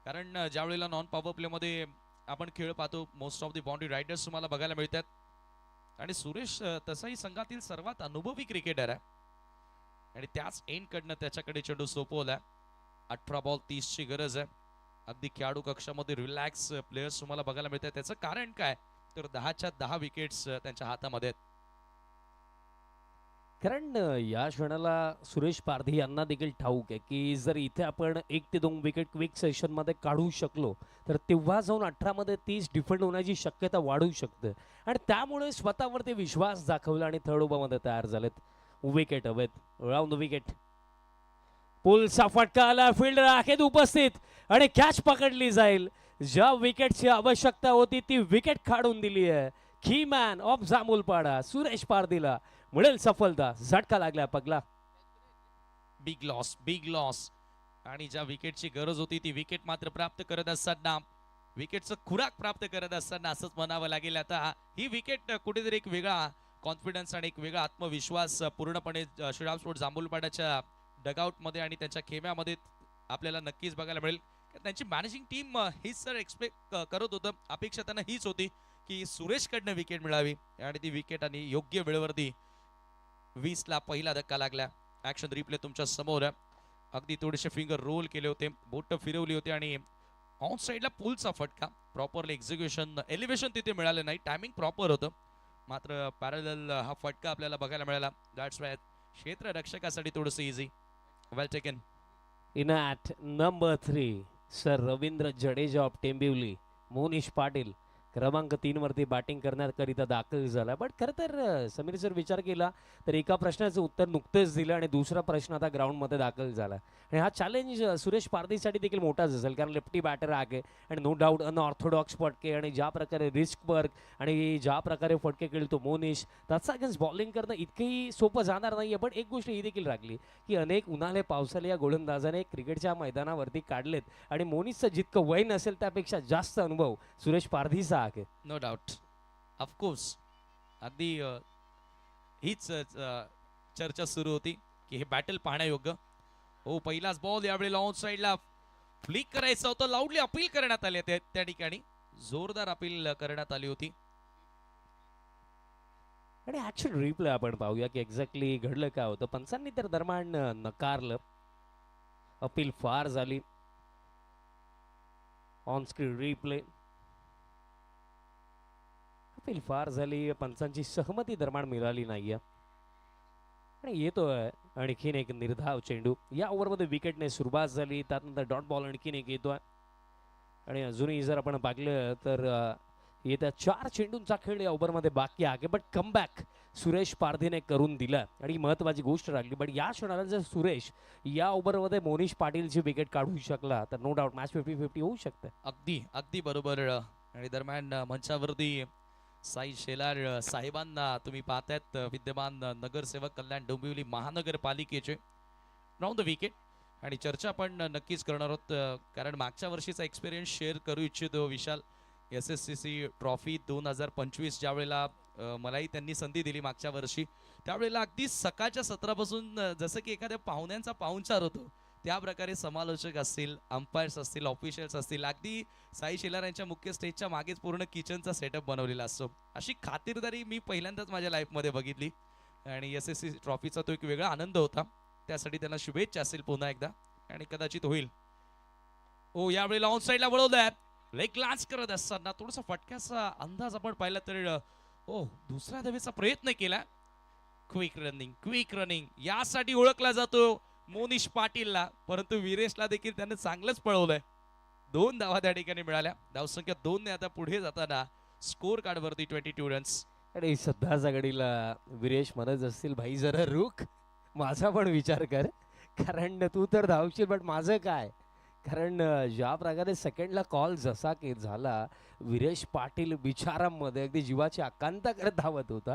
[SPEAKER 4] कारण ज्या वेळेला नॉन पॉवर प्लेमध्ये आपण खेळ पाहतो most of the boundary riders तुम्हाला बघायला मिळतात. आणि सुरेश तसाही संघातील सर्वात अनुभवी क्रिकेटर आहे. आणि त्याच एंडकडनं त्याच्याकडे चेंडू सोपवला. 18 बॉल 30ची गरज आहे. अगदी खेळाडू कक्षामध्ये रिलॅक्स प्लेयर्स तुम्हाला बघायला मिळतात. त्याचं कारण काय तर 10च्या 10 विकेट्स त्यांच्या हातामध्ये आहेत.
[SPEAKER 5] कारण या क्षणाला सुरेश पारधी यांना देखील ठाऊक आहे की जर इथे आपण 1 ते 2 विकेट क्विक सेशनमध्ये काढू शकलो तर तेव्हा जाऊन 18 मध्ये 30 डिफेंड होण्याची शक्यता वाढू शकते. आणि त्यामुळे स्वतःवरती विश्वास दाखवला आणि थर्ड ओव्हरमध्ये तयार झालेत. विकेट हवेत, राऊंड विकेट. पुलचा फटका आला, फिल्डर आहेत उपस्थित आणि कॅच पकडली जाईल. ज्या विकेटची आवश्यकता होती ती विकेट काढून दिली आहे. की मॅन ऑफ जांभूलपाडा सुरेश पारधीला मिळेल सफलता. झटका लागला पगला.
[SPEAKER 4] Big loss. आणि ज्या विकेटची गरज होती ती विकेट मात्र प्राप्त करत असताना, विकेटचं खुराक प्राप्त करत असताना असंच म्हणावं लागेल. आता ही विकेट कुठेतरी एक वेगळा कॉन्फिडन्स आणि एक वेगळा आत्मविश्वास पूर्णपणे श्रीराम स्पोर्ट्स जांभूलपाड्याच्या डगआउटमध्ये आणि त्यांच्या खेम्यामध्ये आपल्याला नक्कीच बघायला मिळेल. त्यांची मॅनेजिंग टीम हीच सर एक्सपेक्ट करत होतं, अपेक्षा त्यांना हीच होती की सुरेशकडनं विकेट मिळावी. आणि ती विकेट आणि योग्य वेळेवरती 20ला पहिला धक्का लागला. ऍक्शन रिप्ले तुमच्या समोर आहे. अगदी थोडेसे फिंगर रोल केले होते, बोट फिरवली होती आणि ऑन साईडला पुलचा फटका. प्रॉपरली एक्झिक्युशन एलिव्हेशन तिथे मिळालं नाही, टायमिंग प्रॉपर होतं. मात्र पॅरलल हा फटका आपल्याला बघायला मिळाला. दॅट्स वाय क्षेत्ररक्षकासाठी थोडंसं easy. Well taken.
[SPEAKER 5] In at number 3 sir Ravindra Jadeja of Tembivli. Monish Patil क्रमांक 3 वरती बॅटिंग करण्याकरिता दाखल झाला. बट खरं तर समीर सर विचार केला तर एका प्रश्नाचं उत्तर नुकतंच दिलं आणि दुसरा प्रश्न आता ग्राउंडमध्ये दाखल झाला. आणि हा चॅलेंज सुरेश पारधीसाठी देखील मोठाच असेल, कारण लेफ्टी बॅटर आहे आणि नो डाऊट अनऑर्थोडॉक्स फटके आणि ज्या प्रकारे रिस्क वर्क आणि ज्या प्रकारे फटके खेळतो मोनिश, त्याचा अगेन्स्ट बॉलिंग करणं इतकंही सोपं जाणार नाही आहे. पण एक गोष्ट ही देखील राखली की अनेक उन्हाळे पावसाळे या गोलंदाजाने क्रिकेटच्या मैदानावरती काढलेत आणि मोनिशचं जितकं वय नसेल त्यापेक्षा जास्त अनुभव सुरेश पारधीचा आहे.
[SPEAKER 4] No doubt, of course. अगदी हीच चर्चा सुरू होती की हे बॅटल पाहण्यायोग्य. हो, पहिलाच बॉल यावेळेला ऑन साईडला फ्लिक करायचं होतं, लाऊडली अपील करण्यात आले त्या ठिकाणी. जोरदार अपील करण्यात आली होती.
[SPEAKER 5] आणि ऍक्शन रिप्ले आपण पाहूया की एक्झॅक्टली घडलं काय होतं. पंचांनी तर दरम्यान नकारलं. अपील फार झाली. On screen replay. अपील फार झाली, पंचांची सहमती दरम्यान मिळाली नाहीये. आणि येतोय आणखीन एक निर्धाव चेंडू. या ओव्हरमध्ये विकेटने सुरुवात झाली, त्यानंतर डॉट बॉल आणखीन एक येतोय. आणि अजूनही जर आपण पाहिलं तर येत्या 4 चेंडूंचा खेळ या ओव्हरमध्ये बाकी आहे. बट कमबॅक सुरेश पारधीने करून दिला आणि महत्वाची गोष्ट राहिली. बट या क्षणाला जर सुरेश या ओव्हरमध्ये मोनिश पाटीलची विकेट काढू शकला तर नो डाऊट मॅच 50-50 होऊ शकते.
[SPEAKER 4] अगदी बरोबर. आणि दरम्यान मंचावरती साई शेलार साहेबांना तुम्ही पाहतायत, विद्यमान नगरसेवक कल्याण डोंबिवली महानगरपालिकेचे. Round the wicket. आणि चर्चा आपण नक्कीच करणार आहोत, कारण मागच्या वर्षीचा एक्सपिरियन्स शेअर करू इच्छितो विशाल. SSCC ट्रॉफी 2025 ज्या वेळेला मलाही त्यांनी संधी दिली मागच्या वर्षी, त्यावेळेला अगदी सकाळच्या सत्रापासून जसं की एखाद्या पाहुण्यांचा पाहुणचार होतो त्या प्रकारे समालोचक असतील, अंपायर्स असतील, ऑफिशियल्स असतील, अगदी साई शेलार यांच्या मुख्य स्टेजच्या मागेच पूर्ण किचनचा सेटअप बनवलेला असतो. अशी खातिरदारी मी पहिल्यांदाच माझ्या लाईफमध्ये बघितली आणि SSC ट्रॉफीचा तो एक वेगळा आनंद होता. त्यासाठी त्यांना शुभेच्छा असेल पुन्हा एकदा आणि कदाचित होईल. ओ यावेळेला ऑन साईडला वळवलंय, लेग लांच करत असताना थोडासा फटक्याचा अंदाज आपण पाहिला तर दुसऱ्या धावेचा प्रयत्न केला. क्विक रनिंग यासाठी ओळखला जातो मोनिश पाटीलला, परंतु वीरेशला देखील त्याने चांगलंच पळवलंय. 2 धावा त्या ठिकाणी मिळाल्या. धावसंख्या 2 ने आता पुढे जाताना स्कोर कार्ड वरती 22 रन्स.
[SPEAKER 5] आणि सध्याच्या घडीला विरेश म्हणत असतील भाई जरा रुक, माझा पण विचार कर, कारण तू तर धावशील बट माझं काय. कारण ज्या प्रकारे सेकंडला कॉल जसा की झाला, विरेश पाटील बिचारामध्ये अगदी जीवाची आकांता करत धावत होता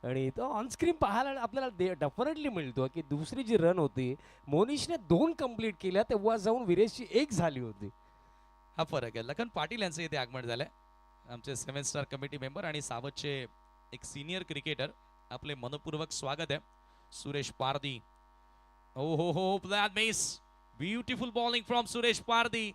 [SPEAKER 5] आणि तो ऑनस्क्रीन पाहायला आपल्याला डेफिनेटली मिळतो की दुसरी जी रन होती मोनिशने 2 कंप्लीट केल्या तेव्हा जाऊन विरेशची 1 झाली होती.
[SPEAKER 4] हा फरक आहे. लखन पाटील यांचं इथे आगमन झालंय, आमचे 7 स्टार कमिटी मेंबर आणि सावतचे एक सिनियर क्रिकेटर. आपले मनपूर्वक स्वागत आहे. सुरेश पारदी. हो that miss. Beautiful bowling from Suresh Pardi,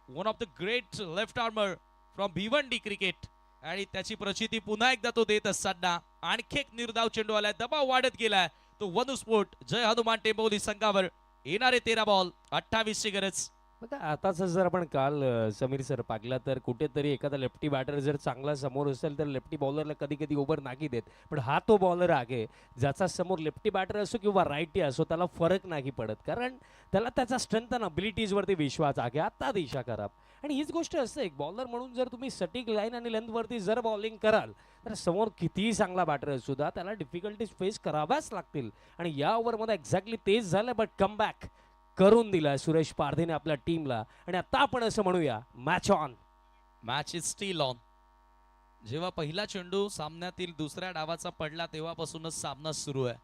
[SPEAKER 4] one of the great left armer from Bhiwandi cricket. आणि त्याची प्रचिती पुन्हा एकदा तो देत असताना आणखी एक निर्धाव चेंडू आलाय, दबाव वाढत गेलाय. तो वनुस्फोट जय हनुमान टेंबोली संघावर. येणारे 13 बॉल 28 ची गरज.
[SPEAKER 5] बघा आताच जर आपण काल समीर सर पाहिला तर कुठेतरी एखादा लेफ्टी बॅटर जर चांगला समोर असेल तर लेफ्टी बॉलरला कधी कधी ओव्हर नाही देत, पण हा तो बॉलर आहे ज्याचा समोर लेफ्टी बॅटर असो किंवा राईटी असो त्याला फरक नाही पडत, कारण त्याला त्याचा स्ट्रेंथ अँड अबिलिटीजवरती विश्वास आहे. आता दिशा खराब. आणि हीच गोष्ट असते एक बॉलर म्हणून, जर तुम्ही सटीक लाईन आणि लेंथवरती जर बॉलिंग कराल तर समोर कितीही चांगला बॅटर सुद्धा त्याला डिफिकल्टीज फेस कराव्याच लागतील. आणि या ओव्हरमध्ये एक्झॅक्टली तेच झालं, बट कम बॅक करून दिला सुरेश पारधीने आपल्या टीमला. आणि आता आपण असं म्हणूया match on.
[SPEAKER 4] Match is steel on. जेव्हा पहिला चेंडू सामन्यातील दुसऱ्या डावाचा पडला तेव्हापासूनच सामना सुरू आहे,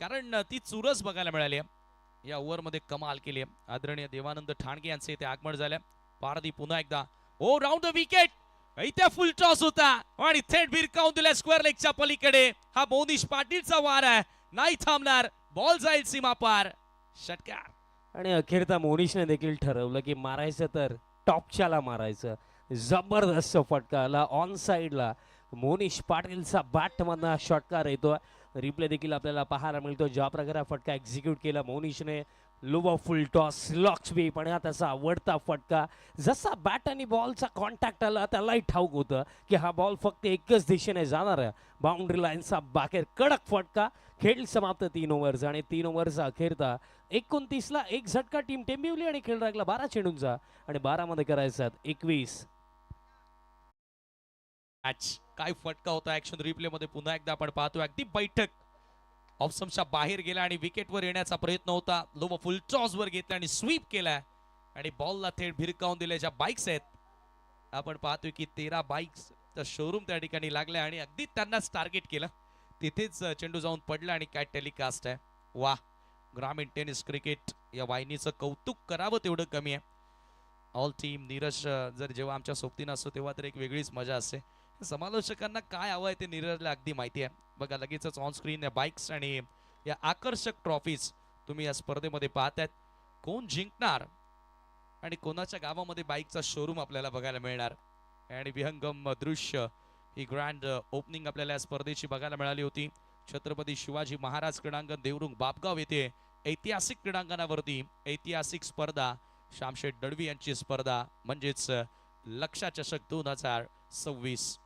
[SPEAKER 4] कारण ती चुरस बघायला मिळाली आहे. या ओव्हरमध्ये कमाल केली आहे. आदरणीय देवानंद ठाणगे यांचे इथे आगमन झाले. पारधी पुन्हा एकदा राऊंड द विकेट. इथे फुल टॉस होता आणि थेट भिरकावून दिला स्क्वेअर लेगच्या पलीकडे. हा मोनिश पाटीलचा वार आहे, नाही थांबणार. बॉल जाईल सीमा पार. षटकार.
[SPEAKER 5] आणि अखेरता मोनिशने देखील ठरवलं की मारायचं तर टॉपच्याला मारायचं. जबरदस्त फटका आला ऑन साईडला. मोनिश पाटीलचा बॅटमधला षटकार येतो. रिप्ले देखील आपल्याला पाहायला मिळतो ज्या प्रकारे फटका एक्झिक्यूट केला मोनिशने. Lower full toss slog sweep आणि हा त्याचा आवडता फटका. जसा बॅट आणि बॉलचा कॉन्टॅक्ट आला त्यालाही ठाऊक होतं की हा बॉल फक्त एकच दिशेने जाणार आहे. बाउंड्री लाईनचा बाहेर कडक फटका. खेळ समाप्त 3 ओव्हर्स आणि 3 ओव्हरचा अखेरता 29ला 1 झटका टीम टेंबिवली आणि खेळ लागला 12 चेंडूंचा आणि 12 मध्ये करायचा 21.
[SPEAKER 4] मॅच काय फटका होता. ऍक्शन रिप्ले मध्ये पुन्हा एकदा आपण पाहतो. अगदी बैठक ऑफसमच्या बाहेर गेला आणि विकेटवर येण्याचा प्रयत्न होता. लोव फुल टॉस वर घेतला आणि स्वीप केला आणि बॉलला थेट भिरकावून दिल्या. ज्या बाईक्स आहेत आपण पाहतोय की 13 बाईक्स शोरूम त्या ठिकाणी लागल्या आणि अगदी त्यांनाच टार्गेट केलं. तिथेच चेंडू जाऊन पडला आणि काय टेलिकास्ट आहे. वा, ग्रामीण टेनिस क्रिकेट या वाहिनीचं कौतुक करावं तेवढं कमी आहे. ऑल टीम नीरज जर जेव्हा आमच्या सोबतीनं असतो तेव्हा तर एक वेगळीच मजा असते. समालोचकांना काय हवं आहे ते नीरजला अगदी माहिती आहे. बघा लगेचच ऑन स्क्रीन या बाईक्स आणि या आकर्षक ट्रॉफीज तुम्ही या स्पर्धेमध्ये पाहतायत. कोण जिंकणार आणि कोणाच्या गावामध्ये बाईकचा शोरूम आपल्याला बघायला मिळणार. आणि विहंगम दृश्य ही ग्रँड ओपनिंग आपल्याला या स्पर्धेची बघायला मिळाली होती. छत्रपती शिवाजी महाराज क्रीडांगण देवरुंग बापगाव येथे ऐतिहासिक क्रीडांगणावरती ऐतिहासिक स्पर्धा श्यामशेठ दळवी यांची स्पर्धा म्हणजेच लक्षा चषक 2026.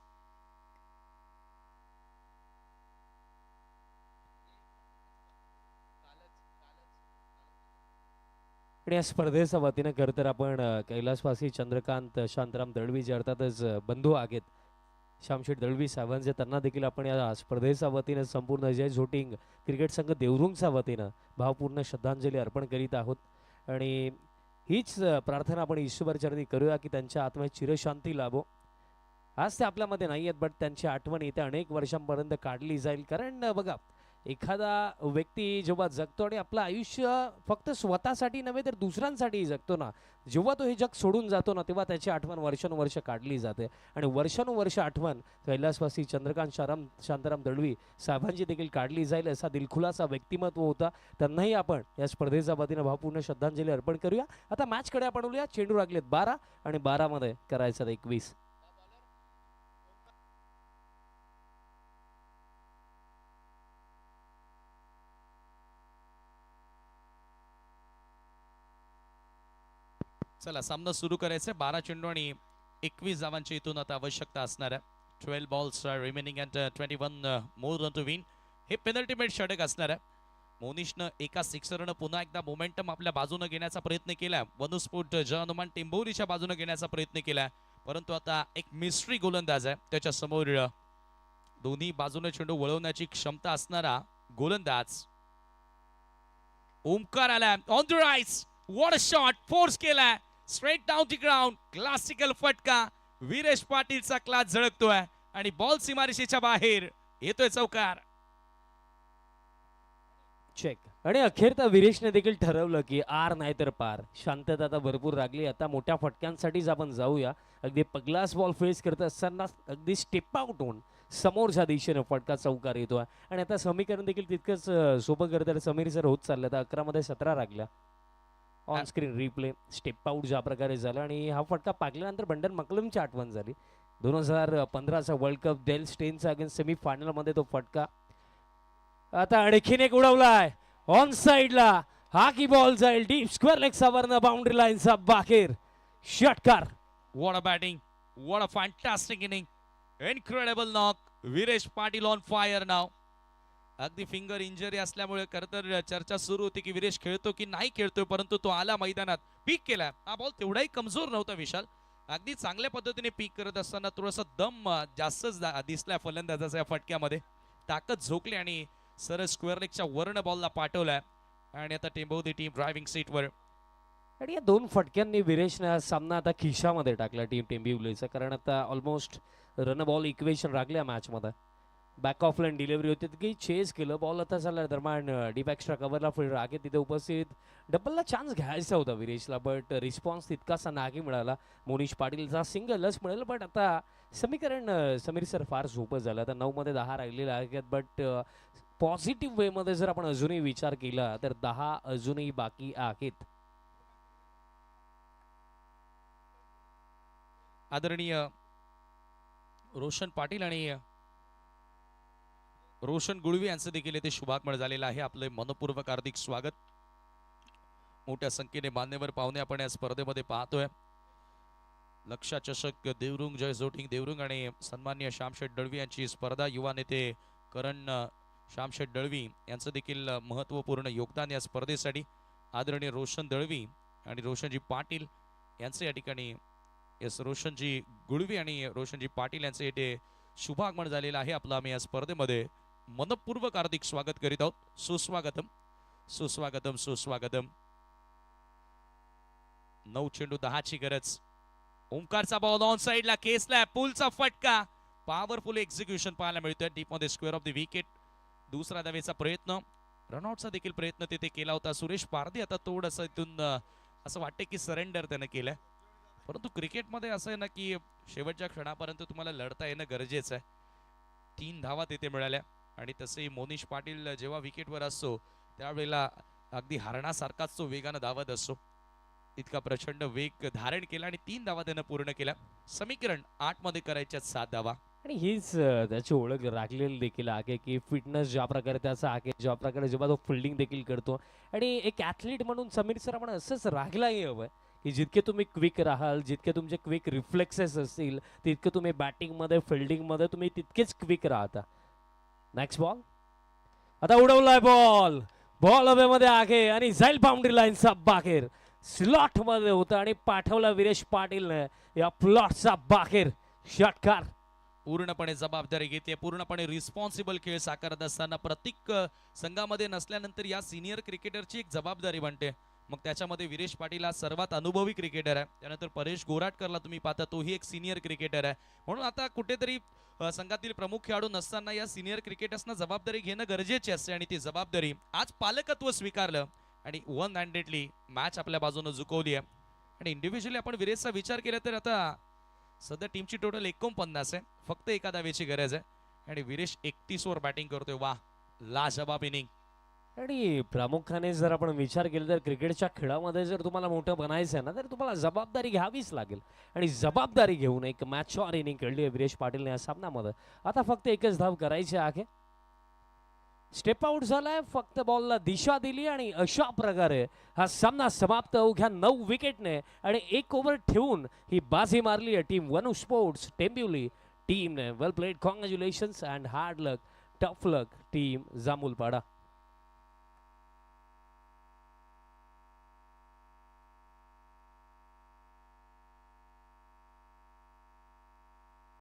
[SPEAKER 5] आणि या स्पर्धेच्या वतीनं खरं तर आपण कैलासवासी चंद्रकांत शांताराम दळवी जे अर्थातच बंधू आहेत श्यामशेठ दळवी साहेबांचे, त्यांना देखील आपण या स्पर्धेच्या वतीनं संपूर्ण जय झोटिंग क्रिकेट संघ देवरुंगच्या वतीनं भावपूर्ण श्रद्धांजली अर्पण करीत आहोत. आणि हीच प्रार्थना आपण ईश्वरचरणी करूया की त्यांच्या आत्म्यात चिरशांती लाभो. आज ते आपल्यामध्ये नाही आहेत, बट त्यांची आठवण येत्या अनेक वर्षांपर्यंत काढली जाईल. कारण बघा एखादा व्यक्ती जेव्हा जगतो आणि आपलं आयुष्य फक्त स्वतःसाठी नव्हे तर दुसऱ्यांसाठीही जगतो ना, जेव्हा तो हे जग सोडून जातो ना, तेव्हा त्याची आठवण वर्षानुवर्ष काढली जाते. आणि वर्षानुवर्ष आठवण कैलासवासी चंद्रकांत शांताराम दळवी साहेबांची देखील काढली जाईल, असा दिलखुलासा व्यक्तिमत्व होता. त्यांनाही आपण या स्पर्धेच्या वतीनं भावपूर्ण श्रद्धांजली अर्पण करूया. आता मॅचकडे आपण बोलूया. चेंडू लागलेत 12 आणि 12 मध्ये करायचं 21.
[SPEAKER 4] चला सामना सुरू करायचा 12 चेंडू आणि 21 धावांची इथून आता आवश्यकता असणार आहे. 12 balls remaining and 21 more run to win. हे पेनल्टी मेड षटक असणार आहे. मोनिशनं एका सिक्सरनं पुन्हा एकदा मोमेंटम आपल्या बाजूने घेण्याचा प्रयत्न केला. वनुस्फोट हनुमान टेंभोरीच्या बाजूने घेण्याचा प्रयत्न केला, परंतु आता एक मिस्ट्री गोलंदाज आहे त्याच्या समोर. दोन्ही बाजूने चेंडू वळवण्याची क्षमता असणारा गोलंदाज ओमकार आला on the right. What a shot, force केलाय straight down the ground. Classical फटका. वीरेश पाटीलचा क्लास झळकतोय आणि बॉल सीमारेषेच्या बाहेर येतोय चौकार.
[SPEAKER 5] चेक. आणि अखेर तर विरेशने देखील ठरवलं की आर नाही तर पार. शांतता आता भरपूर लागली. आता मोठ्या फटक्यांसाठीच आपण जाऊया. अगदी पगलास बॉल फेस करत असताना अगदी स्टेप आउट होऊन समोरच्या दिशेने फटका चौकार येतोय. आणि आता समीकरण देखील तितकंच सोपं करतात समीर सर होत चाललं. तर 11 मध्ये 17 लागल्या. On screen replay step out ज्या प्रकारे झालं आणि हा फटका पाकल्यानंतर बंडन मकलमची आठवण झाली. 2015चा वर्ल्ड कप डेल स्टेनचा अगेन्स्ट सेमी फायनल मध्ये तो फटका. आता आणखीन एक उडवलाय ऑन साइडला. हा की बॉल जाईल डीप स्क्वेअर लेग सावरनं बाउंड्री लाईनचा बाहेर. षटकार.
[SPEAKER 4] What a batting. What a fantastic inning. Incredible knock. Viresh Patil on fire नाव. अगदी फिंगर इंजरी असल्यामुळे खरं तर चर्चा सुरू होती की वीरेश खेळतो की नाही खेळतोय, परंतु तो आला मैदानात, पीक केला. हा बॉल तेवढाही कमजोर नव्हता विशाल. अगदी चांगल्या पद्धतीने पीक करत असताना थोडासा दम जास्तच दिसला फलंदाजाच्या या फटक्यामध्ये. ताकद झोकली आणि सरळ स्क्वेअर लेगच्या वर्ण बॉलला पाठवलाय. आणि आता टेंबोदी टीम ड्रायव्हिंग सीटवर.
[SPEAKER 5] आणि या दोन फटक्यांनी विरेशने हा सामना आता खिशामध्ये टाकला टीम टेंबिवलीचा. कारण आता ऑलमोस्ट रन बॉल इक्वेशन राखल्या मॅचमध्ये. बॅक ऑफ लाईन डिलिव्हरी होती की चेस केलं. बॉल आता झाला दरम्यान डीप एक्स्ट्रा कव्हरला फील्डर आहे तिथे उपस्थित. डबलला चान्स घ्यायचा होता विरेशला, बट रिस्पॉन्स तितकासा नाही मिळाला. मोनिश पाटीलचा सिंगलच मिळेल, बट आता समीकरण समीर सर फार सोपं झालं. आता 9 मध्ये 10 राहिलेले आहेत, बट पॉझिटिव्ह वेमध्ये जर आपण अजूनही विचार केला तर 10 अजूनही बाकी आहेत.
[SPEAKER 4] आदरणीय रोशन पाटील आणि रोशन गुळवी यांचं देखील येथे शुभागमन झालेलं आहे. आपले मनपूर्वक हार्दिक स्वागत. मोठ्या संख्येने मान्यवर पाहुणे आपण या स्पर्धेमध्ये पाहतोय. लक्षा चषक देवरुंग जय जोटिंग देवरुंग आणि सन्माननीय श्यामशेठ दळवी यांची स्पर्धा. युवा नेते करण श्यामशेठ दळवी यांचं देखील महत्त्वपूर्ण योगदान या स्पर्धेसाठी. आदरणीय रोशन दळवी आणि रोशनजी पाटील यांचे या ठिकाणी रोशनजी गुळवी आणि रोशनजी पाटील यांचे येथे शुभागमन झालेलं आहे. आपलं आम्ही या स्पर्धेमध्ये मनपूर्वक हार्दिक स्वागत करीत आहोत. सुस्वागतम सुस्वागतम सुस्वागतम. 9 चेंडू 10ची गरज. ओमकारचा बॉल ऑन साइडला केसला. पुलचा फटका. पॉवरफुल एक्झिक्युशन पाहायला मिळतोय. डीप मध्ये स्क्वेअर ऑफ द विकेट. दुसरा धावेचा प्रयत्न, रनआउटचा देखील प्रयत्न तिथे केला होता सुरेश पारधी. आता थोडंसं इथून असं वाटतं की सरेंडर त्यानं केलंय, परंतु क्रिकेटमध्ये असं आहे ना की शेवटच्या क्षणापर्यंत तुम्हाला लढता येणं गरजेचं आहे. 3 धावा तिथे मिळाल्या आणि तसेही मोनिश पाटील जेव्हा विकेटवर असतो त्यावेळेला अगदी हरणासारखाच तो वेगानं धावत असतो. इतका प्रचंड वेग धारण केला आणि 3 धावा त्यानं पूर्ण केल्या. समीकरण 8 मध्ये करायच्या 7 धावा.
[SPEAKER 5] आणि हीच त्याची ओळख राखलेली देखील आहे की फिटनेस ज्या प्रकारे त्याचा आहे, ज्या प्रकारे जेव्हा तो फिल्डिंग देखील करतो. आणि एक ॲथलीट म्हणून समीर सर आपण असंच राखलाही हवं की जितके तुम्ही क्विक राहाल, जितके तुमचे क्विक रिफ्लेक्सेस असतील, तितके तुम्ही बॅटिंगमध्ये फिल्डिंगमध्ये तुम्ही तितकेच क्विक राहता. Next ball. आता उडवलाय बॉल. बॉल हवेमध्ये आहे आणि जाईल बाउंड्री लाईनचा बाहेर. स्लॉट मध्ये होता आणि पाठवला वीरेश पाटीलने या प्लॉटचा बाहेर. षटकार.
[SPEAKER 4] पूर्णपणे जबाबदारी घेते, पूर्णपणे रिस्पॉन्सिबल खेळ साकारत असताना प्रत्येक संघामध्ये नसल्यानंतर या सिनियर क्रिकेटरची एक जबाबदारी बनते. मग त्याच्यामध्ये विरेश पाटील हा सर्वात अनुभवी क्रिकेटर आहे. त्यानंतर परेश गोराटकरला तुम्ही पाहता, तोही एक सिनियर क्रिकेटर आहे. म्हणून आता कुठेतरी संघातील प्रमुख खेळाडू नसताना या सिनियर क्रिकेटर्सना जबाबदारी घेणं गरजेचे असते आणि ती जबाबदारी आज पालकत्व स्वीकारलं आणि वन हँडेडली मॅच आपल्या बाजूने झुकवली आहे. आणि इंडिव्हिज्युअली आपण विरेशचा विचार केला तर आता सध्या टीमची टोटल 49 आहे, फक्त एका धावेची गरज आहे आणि विरेश 31 वर बॅटिंग करतोय. वा, लाजवाब इनिंग.
[SPEAKER 5] आणि प्रामुख्याने जर आपण विचार केला तर क्रिकेटच्या खेळामध्ये जर तुम्हाला मोठं बनायचं आहे ना, तर तुम्हाला जबाबदारी घ्यावीच लागेल आणि जबाबदारी घेऊन एक मॅचवर इनिंग खेळली आहे विरेश पाटीलने या सामन्यामध्ये. आता फक्त एकच धाव करायची आहे. स्टेप आउट झालाय, फक्त बॉलला दिशा दिली आणि अशा प्रकारे हा सामना समाप्त अवघ्या 9 विकेटने आणि 1 ओव्हर ठेवून ही बाजी मारली आहे टीम वनू स्पोर्ट्स टेंबिवली टीमने. Well played, congratulations and hard luck, tough luck team जांभूलपाडा.